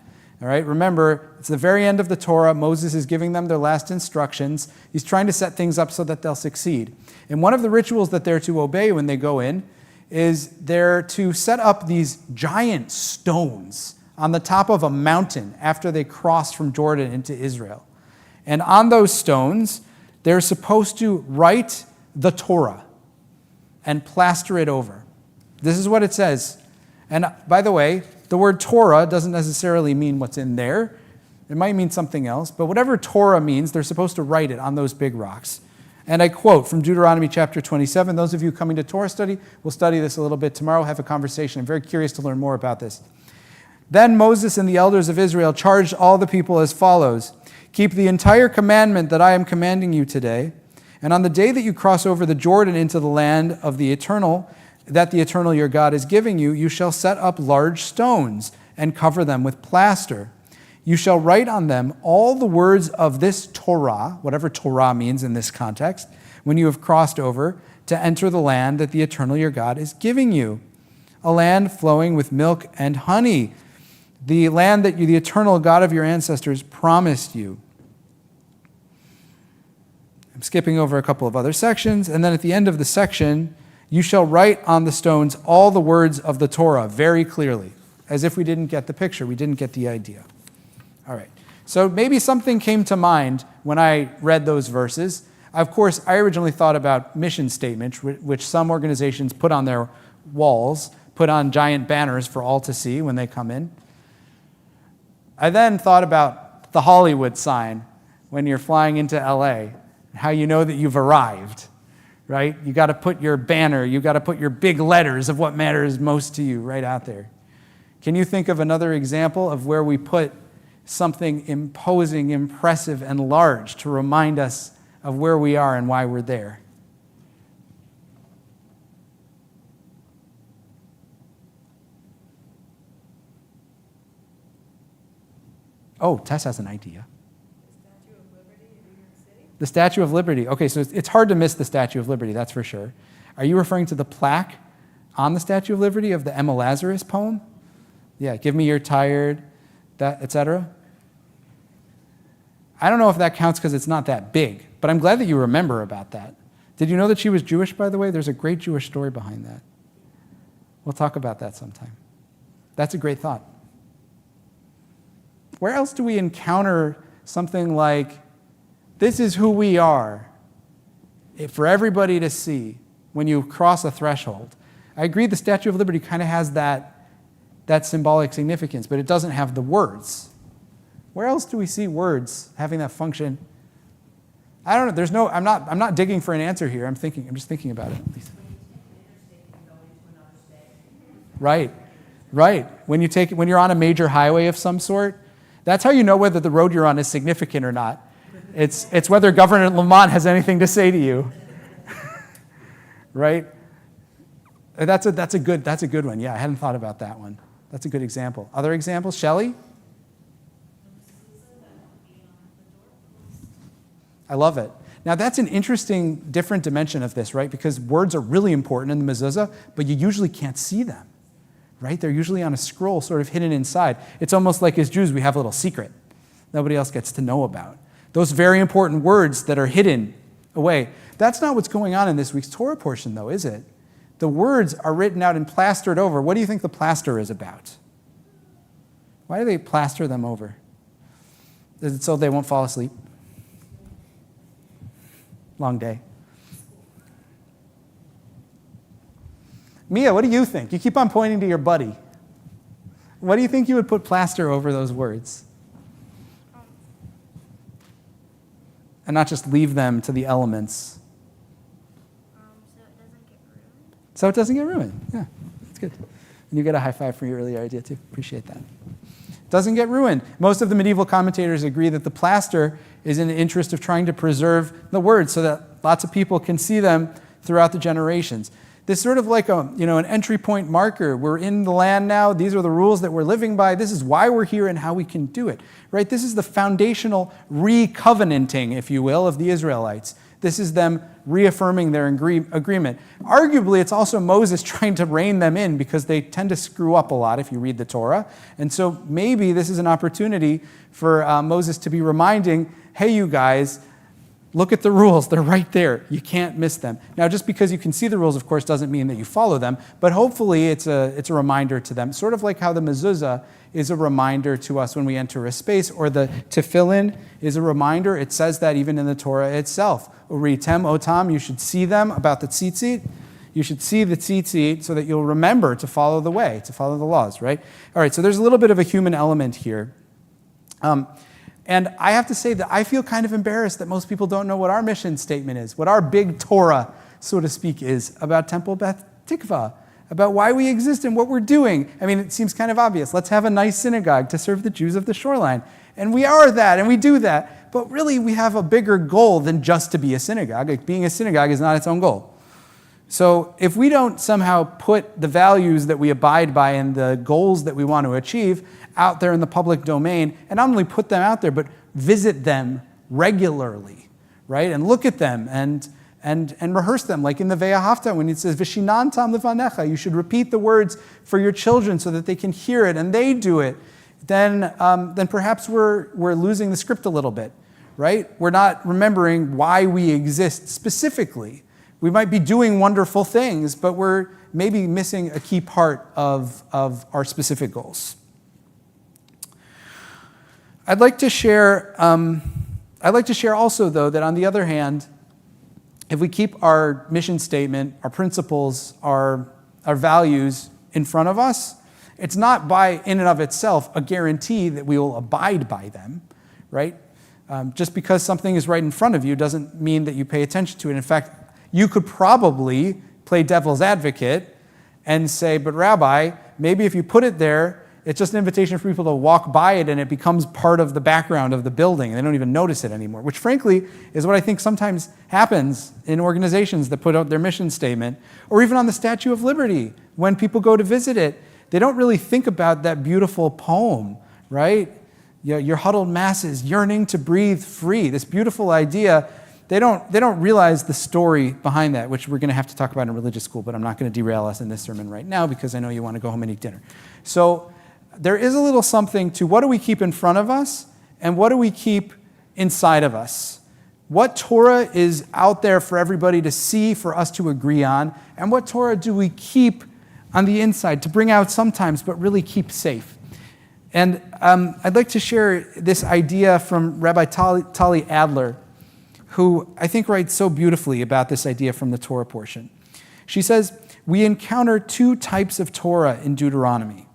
All right, remember, it's the very end of the Torah. Moses is giving them their last instructions. He's trying to set things up so that they'll succeed. And one of the rituals that they're to obey when they go in is they're to set up these giant stones on the top of a mountain after they cross from Jordan into Israel. And on those stones, they're supposed to write the Torah and plaster it over. This is what it says. And by the way, the word Torah doesn't necessarily mean what's in there. It might mean something else. But whatever Torah means, they're supposed to write it on those big rocks. And I quote from Deuteronomy chapter 27. Those of you coming to Torah study, we'll study this a little bit tomorrow, have a conversation. I'm very curious to learn more about this. Then Moses and the elders of Israel charged all the people as follows. Keep the entire commandment that I am commanding you today. And on the day that you cross over the Jordan into the land of the eternal, that the eternal your God is giving you, you shall set up large stones and cover them with plaster. You shall write on them all the words of this Torah, whatever Torah means in this context, when you have crossed over to enter the land that the eternal your God is giving you, a land flowing with milk and honey, the land that the eternal God of your ancestors promised you. I'm skipping over a couple of other sections, and then at the end of the section, you shall write on the stones all the words of the Torah very clearly, as if we didn't get the picture, we didn't get the idea. All right, so maybe something came to mind when I read those verses. Of course, I originally thought about mission statements, which some organizations put on their walls, put on giant banners for all to see when they come in. I then thought about the Hollywood sign when you're flying into LA, how you know that you've arrived, right? You got to put your banner, you got to put your big letters of what matters most to you right out there. Can you think of another example of where we put something imposing, impressive, and large to remind us of where we are and why we're there? Oh, Tess has an idea. The Statue of Liberty. Okay, so it's hard to miss the Statue of Liberty, that's for sure. Are you referring to the plaque on the Statue of Liberty of the Emma Lazarus poem? Yeah, give me your tired, that, etc. I don't know if that counts because it's not that big, but I'm glad that you remember about that. Did you know that she was Jewish, by the way? There's a great Jewish story behind that. We'll talk about that sometime. That's a great thought. Where else do we encounter something like, this is who we are, for everybody to see when you cross a threshold? I agree the Statue of Liberty kind of has that symbolic significance, but it doesn't have the words. Where else do we see words having that function? I don't know. I'm not digging for an answer here. I'm just thinking about it. Right. When you're on a major highway of some sort, that's how you know whether the road you're on is significant or not. It's whether Governor Lamont has anything to say to you. Right? That's a good one. Yeah, I hadn't thought about that one. That's a good example. Other examples? Shelley? I love it. Now that's an interesting, different dimension of this, right? Because words are really important in the mezuzah, but you usually can't see them, right? They're usually on a scroll sort of hidden inside. It's almost like as Jews we have a little secret nobody else gets to know about. Those very important words that are hidden away. That's not what's going on in this week's Torah portion, though, is it? The words are written out and plastered over. What do you think the plaster is about? Why do they plaster them over? Is it so they won't fall asleep? Long day. Mia, what do you think? You keep on pointing to your buddy. What do you think you would put plaster over those words? And not just leave them to the elements. So it doesn't get ruined. Yeah, that's good. And you get a high five for your earlier idea too. Appreciate that. Doesn't get ruined. Most of the medieval commentators agree that the plaster is in the interest of trying to preserve the words so that lots of people can see them throughout the generations. This sort of like an entry point marker. We're in the land now. These are the rules that we're living by. This is why we're here and how we can do it. Right? This is the foundational re-covenanting, if you will, of the Israelites. This is them reaffirming their agreement. Arguably, it's also Moses trying to rein them in because they tend to screw up a lot if you read the Torah. And so maybe this is an opportunity for Moses to be reminding, hey, you guys, look at the rules. They're right there. You can't miss them. Now, just because you can see the rules, of course, doesn't mean that you follow them. But hopefully, it's a reminder to them. Sort of like how the mezuzah is a reminder to us when we enter a space, or the tefillin is a reminder. It says that even in the Torah itself. Uritem otam, you should see them about the tzitzit. You should see the tzitzit so that you'll remember to follow the way, to follow the laws, right? All right, so there's a little bit of a human element here. And I have to say that I feel kind of embarrassed that most people don't know what our mission statement is, what our big Torah, so to speak, is about Temple Beth Tikvah, about why we exist and what we're doing. I mean, it seems kind of obvious. Let's have a nice synagogue to serve the Jews of the shoreline. And we are that, and we do that. But really, we have a bigger goal than just to be a synagogue. Like, being a synagogue is not its own goal. So if we don't somehow put the values that we abide by and the goals that we want to achieve out there in the public domain, and not only put them out there, but visit them regularly, right? And look at them and rehearse them, like in the Ve'ahavta when it says, V'shinantam levanecha, you should repeat the words for your children so that they can hear it and they do it, then perhaps we're losing the script a little bit, right? We're not remembering why we exist specifically. We might be doing wonderful things, but we're maybe missing a key part of our specific goals. I'd like to share also, though, that on the other hand, if we keep our mission statement, our principles, our values in front of us, it's not in and of itself a guarantee that we will abide by them, right? Just because something is right in front of you doesn't mean that you pay attention to it. In fact, you could probably play devil's advocate and say, but Rabbi, maybe if you put it there, it's just an invitation for people to walk by it and it becomes part of the background of the building and they don't even notice it anymore, which frankly is what I think sometimes happens in organizations that put out their mission statement, or even on the Statue of Liberty. When people go to visit it, they don't really think about that beautiful poem, right? Your huddled masses yearning to breathe free, this beautiful idea. They don't realize the story behind that, which we're going to have to talk about in religious school, but I'm not going to derail us in this sermon right now because I know you want to go home and eat dinner. So there is a little something to what do we keep in front of us and what do we keep inside of us. What Torah is out there for everybody to see, for us to agree on, and what Torah do we keep on the inside to bring out sometimes, but really keep safe. And I'd like to share this idea from Rabbi Tali Adler, who I think writes so beautifully about this idea from the Torah portion. She says, we encounter two types of Torah in Deuteronomy.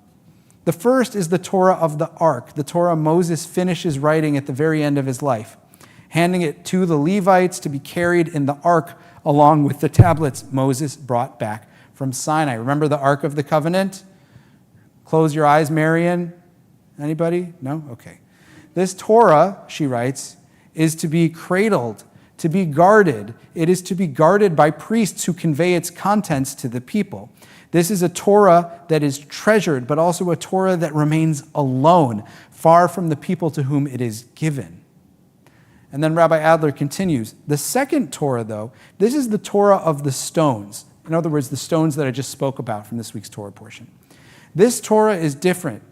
The first is the Torah of the Ark, the Torah Moses finishes writing at the very end of his life, handing it to the Levites to be carried in the Ark along with the tablets Moses brought back from Sinai. Remember the Ark of the Covenant? Close your eyes, Marion. Anybody? No? Okay. This Torah, she writes, is to be cradled, to be guarded. It is to be guarded by priests who convey its contents to the people. This is a Torah that is treasured, but also a Torah that remains alone, far from the people to whom it is given. And then Rabbi Adler continues, the second Torah, though, this is the Torah of the stones. In other words, the stones that I just spoke about from this week's Torah portion. This Torah is different.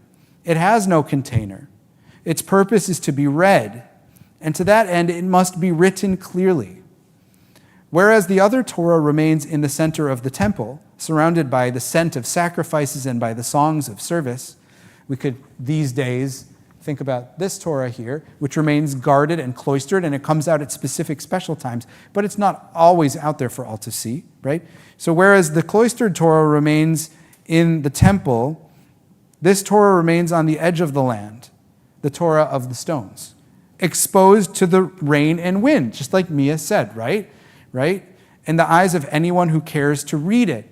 It has no container. Its purpose is to be read, and to that end, it must be written clearly. Whereas the other Torah remains in the center of the temple, surrounded by the scent of sacrifices and by the songs of service, we could these days think about this Torah here, which remains guarded and cloistered, and it comes out at specific special times, but it's not always out there for all to see, right? So whereas the cloistered Torah remains in the temple, this Torah remains on the edge of the land, the Torah of the stones, exposed to the rain and wind, just like Mia said, right? In the eyes of anyone who cares to read it,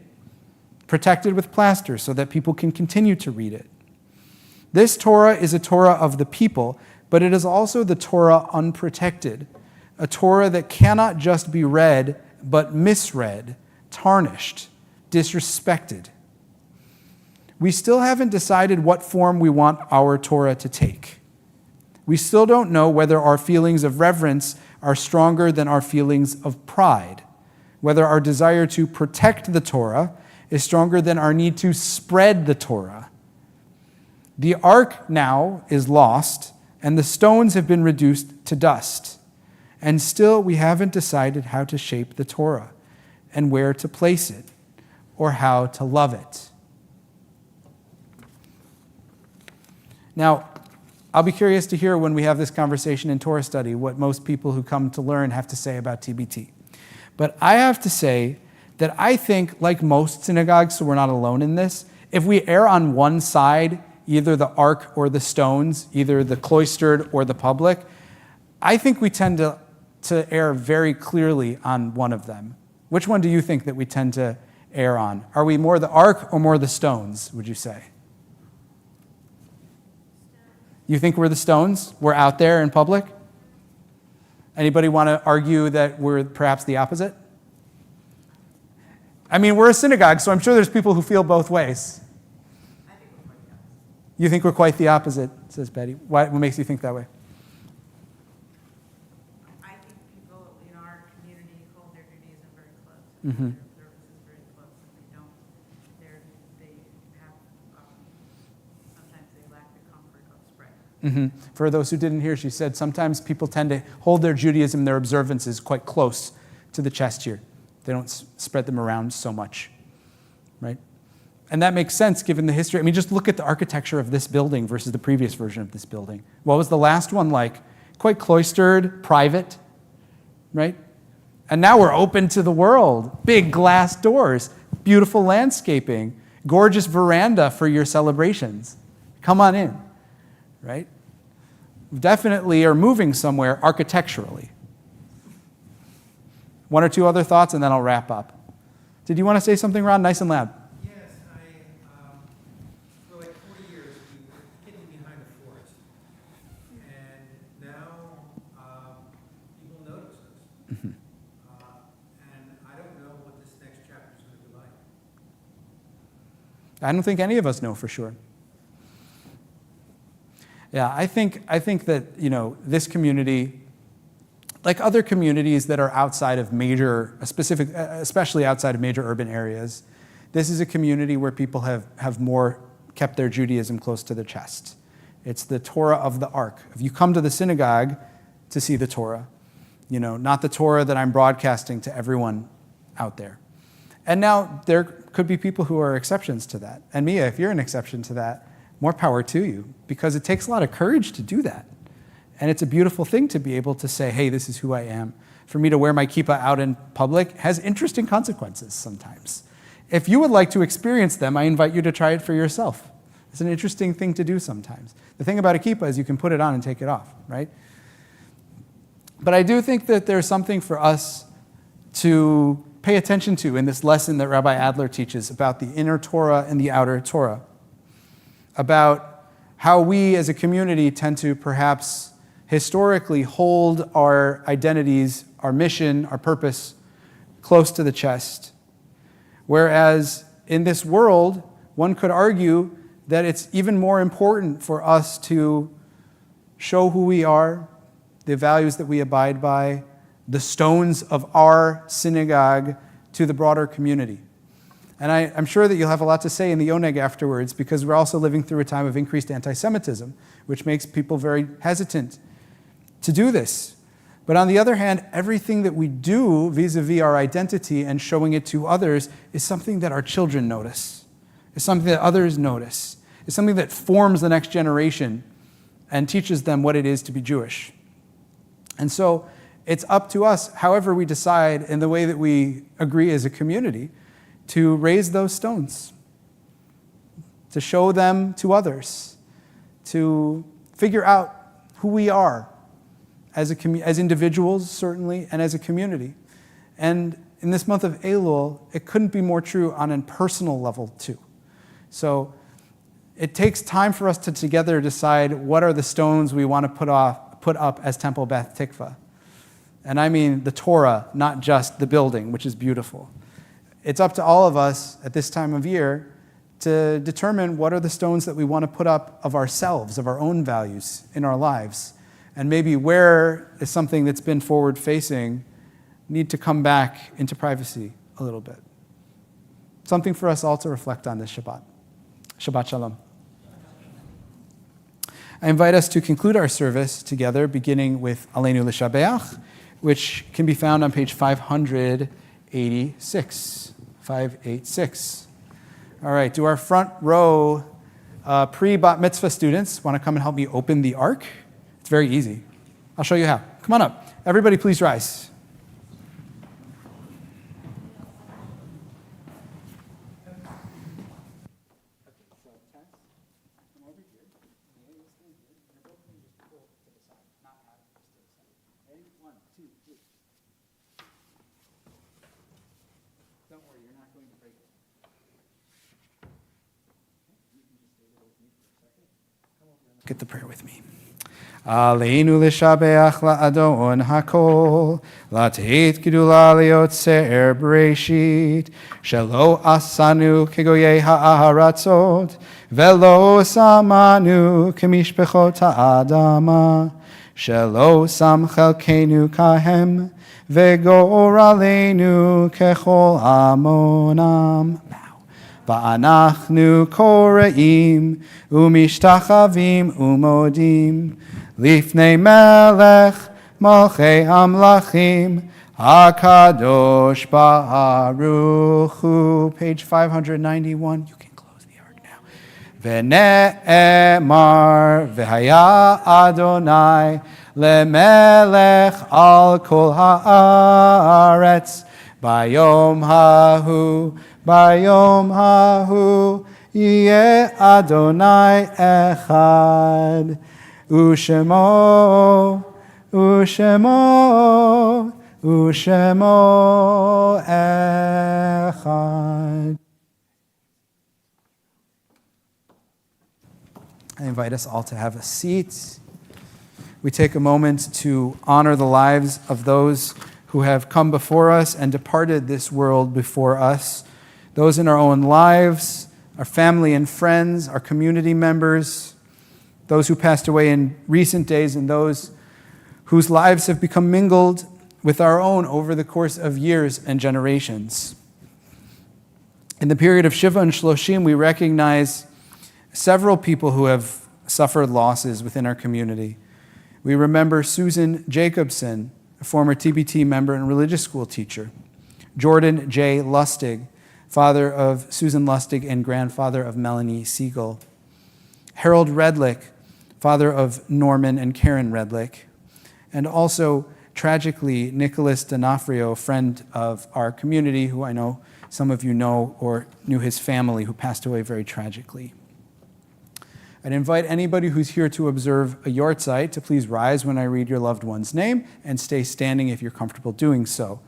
protected with plaster so that people can continue to read it. This Torah is a Torah of the people, but it is also the Torah unprotected, a Torah that cannot just be read, but misread, tarnished, disrespected. We still haven't decided what form we want our Torah to take. We still don't know whether our feelings of reverence are stronger than our feelings of pride, whether our desire to protect the Torah is stronger than our need to spread the Torah. The ark now is lost, and the stones have been reduced to dust. And still we haven't decided how to shape the Torah and where to place it or how to love it. Now, I'll be curious to hear when we have this conversation in Torah study what most people who come to learn have to say about TBT. But I have to say that I think, like most synagogues, so we're not alone in this, if we err on one side, either the ark or the stones, either the cloistered or the public, I think we tend to err very clearly on one of them. Which one do you think that we tend to err on? Are we more the ark or more the stones, would you say? You think we're the stones? We're out there in public? Anybody want to argue that we're perhaps the opposite? I mean, we're a synagogue, so I'm sure there's people who feel both ways. You think we're quite the opposite, says Betty. What makes you think that way? I think people in our community hold their Judaism very close. Mm-hmm. Their observances very close. If they don't, they have, sometimes they lack the comfort of spread. Mm-hmm. For those who didn't hear, she said sometimes people tend to hold their Judaism, their observances, quite close to the chest here. They don't spread them around so much, right? And that makes sense given the history. I mean, just look at the architecture of this building versus the previous version of this building. What was the last one like? Quite cloistered, private, right? And now we're open to the world. Big glass doors, beautiful landscaping, gorgeous veranda for your celebrations. Come on in, right? We definitely are moving somewhere architecturally. One or two other thoughts, and then I'll wrap up. Did you want to say something, Ron? Nice and loud. For like 40 years, we were hidden behind a forest. And now people notice us. Mm-hmm. And I don't know what this next chapter is going to be like. I don't think any of us know for sure. Yeah, I think that, this community, like other communities that are outside of especially outside of major urban areas, this is a community where people have more kept their Judaism close to their chest. It's the Torah of the ark. If you come to the synagogue to see the Torah, not the Torah that I'm broadcasting to everyone out there. And now there could be people who are exceptions to that. And Mia, if you're an exception to that, more power to you, because it takes a lot of courage to do that. And it's a beautiful thing to be able to say, hey, this is who I am. For me to wear my kippah out in public has interesting consequences sometimes. If you would like to experience them, I invite you to try it for yourself. It's an interesting thing to do sometimes. The thing about a kippah is you can put it on and take it off, right? But I do think that there's something for us to pay attention to in this lesson that Rabbi Adler teaches about the inner Torah and the outer Torah, about how we as a community tend to perhaps historically hold our identities, our mission, our purpose close to the chest. Whereas in this world, one could argue that it's even more important for us to show who we are, the values that we abide by, the stones of our synagogue to the broader community. And I'm sure that you'll have a lot to say in the Oneg afterwards, because we're also living through a time of increased anti-Semitism, which makes people very hesitant to do this. But on the other hand, everything that we do vis-a-vis our identity and showing it to others is something that our children notice, is something that others notice, is something that forms the next generation and teaches them what it is to be Jewish. And so it's up to us, however we decide in the way that we agree as a community, to raise those stones, to show them to others, to figure out who we are as individuals, certainly, and as a community. And in this month of Elul, it couldn't be more true on a personal level, too. So it takes time for us to together decide what are the stones we want to put up as Temple Beth Tikvah. And I mean the Torah, not just the building, which is beautiful. It's up to all of us at this time of year to determine what are the stones that we want to put up of ourselves, of our own values in our lives. And maybe where is something that's been forward-facing need to come back into privacy a little bit. Something for us all to reflect on this Shabbat. Shabbat Shalom. I invite us to conclude our service together, beginning with Aleinu L'Shabeach, which can be found on page 586. 586. All right, do our front row pre-bat mitzvah students want to come and help me open the ark? It's very easy. I'll show you how. Come on up. Everybody please rise. Get the prayer with me. Aleinu l'shabeach la'adon hakol, la'teit gedula liotzer b'reishit, shelo asanu kegoyei ha'aratzot, velo samanu kemishpechot ha'adama, shelo sam chelkenu kahem, vegor aleinu kechol amonam. Va'anachnu kore'im umishtachavim umodim lifnei melech malchei hamlachim hakadosh baruch hu. Page 591. You can close the ark now. Ve'ne'emar v'haya Adonai lemelech al kol haaretz bayom hahu. Bayom hahu yeh Adonai echad, ushemo, ushemo, ushemo echad. I invite us all to have a seat. We take a moment to honor the lives of those who have come before us and departed this world before us. Those in our own lives, our family and friends, our community members, those who passed away in recent days, and those whose lives have become mingled with our own over the course of years and generations. In the period of Shiva and Shloshim, we recognize several people who have suffered losses within our community. We remember Susan Jacobson, a former TBT member and religious school teacher, Jordan J. Lustig, father of Susan Lustig and grandfather of Melanie Siegel. Harold Redlick, father of Norman and Karen Redlick. And also, tragically, Nicholas D'Onofrio, friend of our community, who I know some of you know or knew his family, who passed away very tragically. I'd invite anybody who's here to observe a yortzeit to please rise when I read your loved one's name and stay standing if you're comfortable doing so.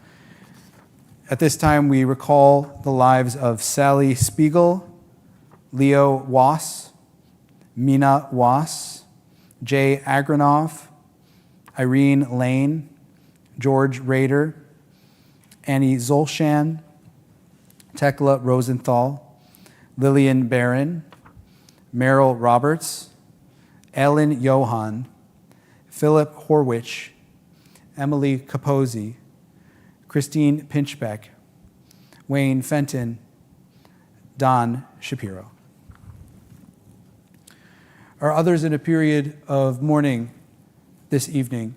At this time, we recall the lives of Sally Spiegel, Leo Wass, Mina Wass, Jay Agranov, Irene Lane, George Rader, Annie Zolshan, Tekla Rosenthal, Lillian Barron, Merrill Roberts, Ellen Johan, Philip Horwich, Emily Capozzi, Christine Pinchbeck, Wayne Fenton, Don Shapiro. Are others in a period of mourning this evening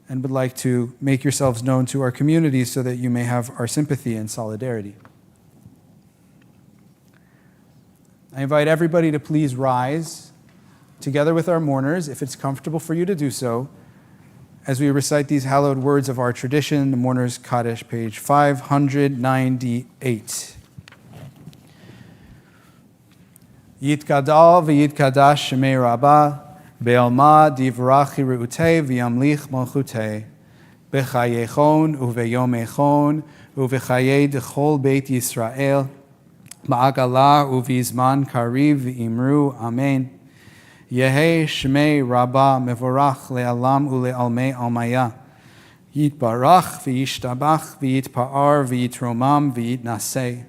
and would like to make yourselves known to our community so that you may have our sympathy and solidarity? I invite everybody to please rise together with our mourners, if it's comfortable for you to do so, as we recite these hallowed words of our tradition, the Mourner's Kaddish, page 598. Yitgadal v'yitkadash shemei Rabbah, be'alma divrach hiru'utei v'yamlich malchutei, b'chayechon uve'yomechon uve'chayei dechol beit Yisrael, ma'agalah uvizman kariv v'imru, amen. Yehi shmei Rabbah mevorach le'alam ule'almei almaya. Yitbarach v'yishtabach v'yitpa'ar v'yitromam v'yitnaseh.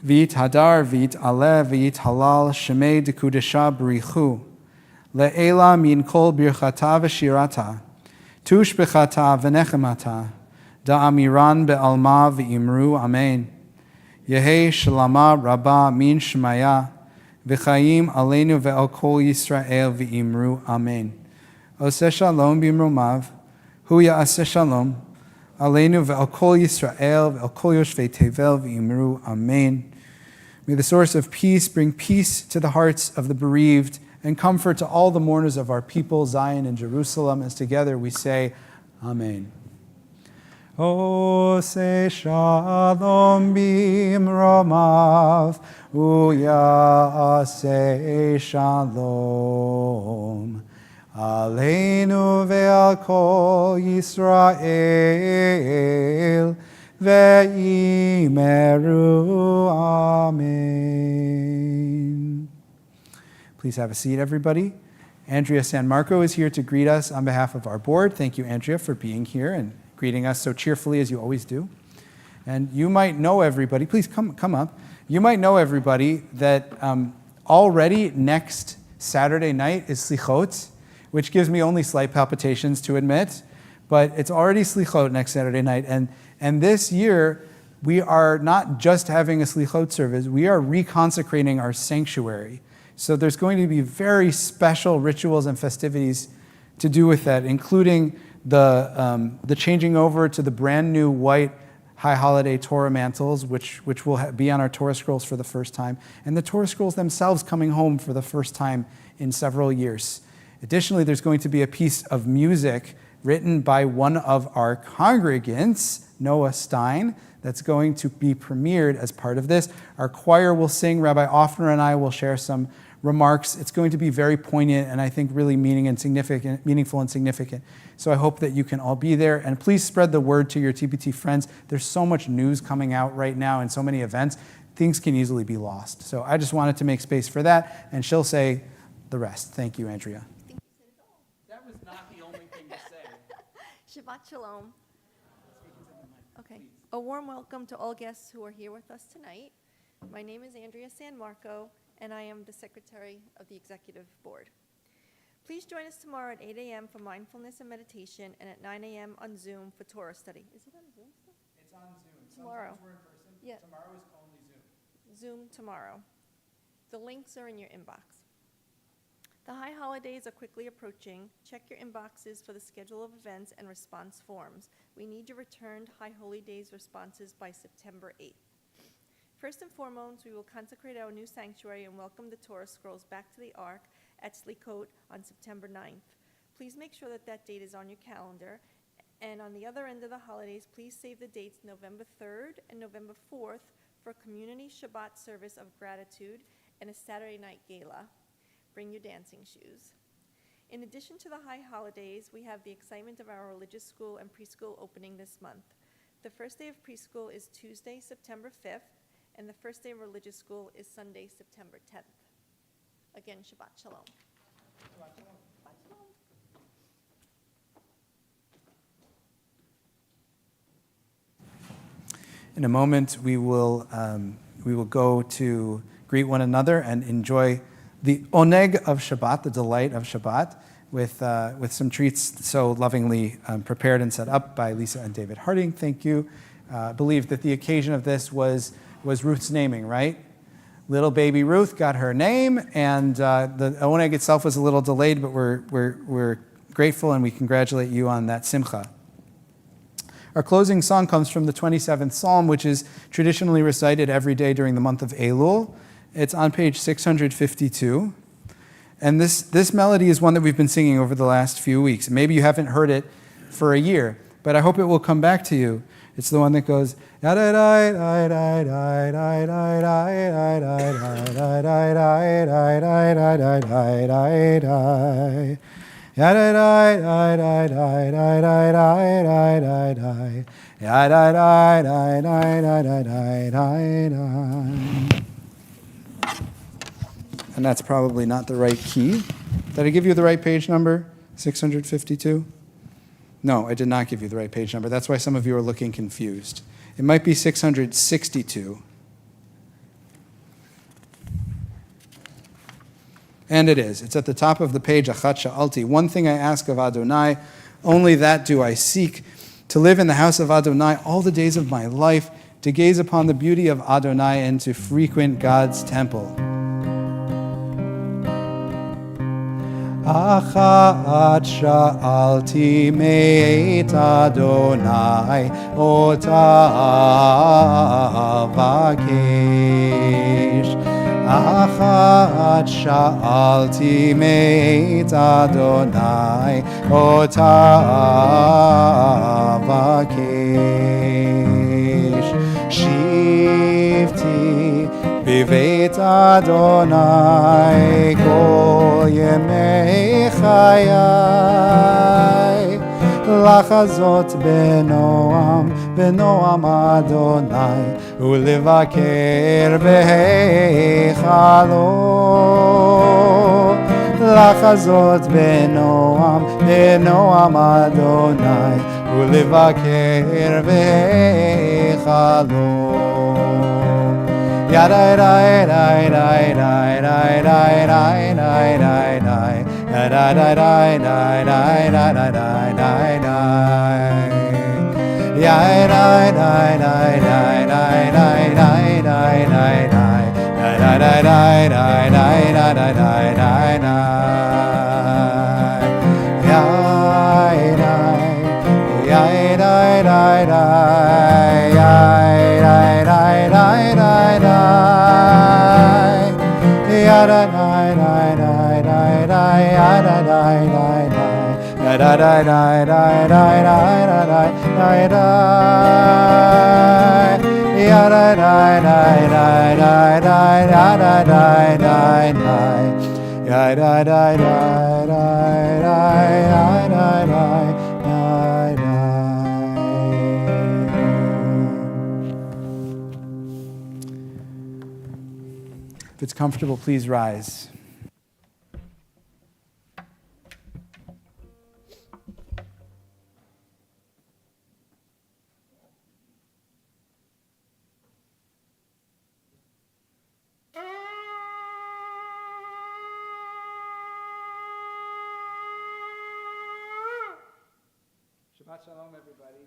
V'yithadar v'yit'aleh v'yithalal shmei dekudesha b'richu. Le'ela min kol birchata v'shirata. Tush b'chata v'nechemata. Da'amiran be'alma v'imru amen. Yehi shalama Rabbah min shmaya. V'chayim aleinu ve'al kol Yisrael v'imru amen. Oseh shalom b'imromav, hu ya'aseh shalom, aleinu ve'al kol Yisrael ve'al kol yoshvei tevel v'imru amen. May the source of peace bring peace to the hearts of the bereaved and comfort to all the mourners of our people, Zion and Jerusalem, as together we say, amen. Oseh shalom b'imromav, Uyaseh shalom aleinu ve'al kol Yisrael ve'imeru amen. Please have a seat, everybody. Andrea San Marco is here to greet us on behalf of our board. Thank you, Andrea, for being here and greeting us so cheerfully as you always do. And you might know everybody, please come up. You might know everybody that already next Saturday night is Slichot, which gives me only slight palpitations to admit, but it's already Slichot next Saturday night. And this year, we are not just having a Slichot service, we are reconsecrating our sanctuary. So there's going to be very special rituals and festivities to do with that, including the changing over to the brand new white High Holiday Torah mantles, which will be on our Torah scrolls for the first time, and the Torah scrolls themselves coming home for the first time in several years. Additionally, there's going to be a piece of music written by one of our congregants, Noah Stein, that's going to be premiered as part of this. Our choir will sing, Rabbi Offner and I will share some remarks. It's going to be very poignant and I think really meaningful and significant. So I hope that you can all be there. And please spread the word to your TBT friends. There's so much news coming out right now and so many events. Things can easily be lost. So I just wanted to make space for that. And she'll say the rest. Thank you, Andrea. That was not the only thing to say. Shabbat Shalom. Okay. A warm welcome to all guests who are here with us tonight. My name is Andrea San Marco, and I am the Secretary of the Executive Board. Please join us tomorrow at 8 a.m. for mindfulness and meditation, and at 9 a.m. on Zoom for Torah study. Is it on Zoom still? It's on Zoom. Tomorrow. Sometimes we're in person. Yeah. Tomorrow is only Zoom. Zoom tomorrow. The links are in your inbox. The high holidays are quickly approaching. Check your inboxes for the schedule of events and response forms. We need your returned High Holy Days responses by September 8th. First and foremost, we will consecrate our new sanctuary and welcome the Torah scrolls back to the Ark at Slichot on September 9th. Please make sure that that date is on your calendar. And on the other end of the holidays, please save the dates November 3rd and November 4th for a community Shabbat service of gratitude and a Saturday night gala. Bring your dancing shoes. In addition to the high holidays, we have the excitement of our religious school and preschool opening this month. The first day of preschool is Tuesday, September 5th, and the first day of religious school is Sunday, September 10th. Again, Shabbat Shalom. Shabbat Shalom. In a moment, we will go to greet one another and enjoy the oneg of Shabbat, the delight of Shabbat, with some treats so lovingly prepared and set up by Lisa and David Harding. Thank you. I believe that the occasion of this was Ruth's naming, right? Little baby Ruth got her name, and the oneg itself was a little delayed, but we're grateful and we congratulate you on that simcha. Our closing song comes from the 27th Psalm, which is traditionally recited every day during the month of Elul. It's on page 652. And this melody is one that we've been singing over the last few weeks. Maybe you haven't heard it for a year, but I hope it will come back to you. It's the one that goes, and that's probably not the right key. Did I give you the right page number? 652? No, I did not give you the right page number. That's why some of you are looking confused. It might be 662. And it is. It's at the top of the page, Achat Sha'alti. One thing I ask of Adonai, only that do I seek, to live in the house of Adonai all the days of my life, to gaze upon the beauty of Adonai and to frequent God's temple. Achat sha'alti meit Adonai ota avakesh. Achat sha'alti meit Adonai ota avakesh. Shivti biveit Adonai kol yemei chayai, לחזות בנועם אדוני, ולבקר בהיכלו. לחזות בנועם אדוני, ולבקר בהיכלו. Yadai dai dai dai dai dai dai dai dai dai dai. Yadai dai dai dai dai dai dai dai dai. Yadai dai dai dai dai dai dai dai dai dai. Yadai dai dai dai dai dai dai dai dai dai. Yai dai yai dai dai dai yai dai dai dai dai dai. Yada dai dai dai dai dai yada dai dai dai yada dai dai dai dai dai dai dai dai yada dai dai dai dai dai yada dai dai dai yada dai dai dai dai yada dai dai dai. If it's comfortable, please rise. Shabbat Shalom, everybody.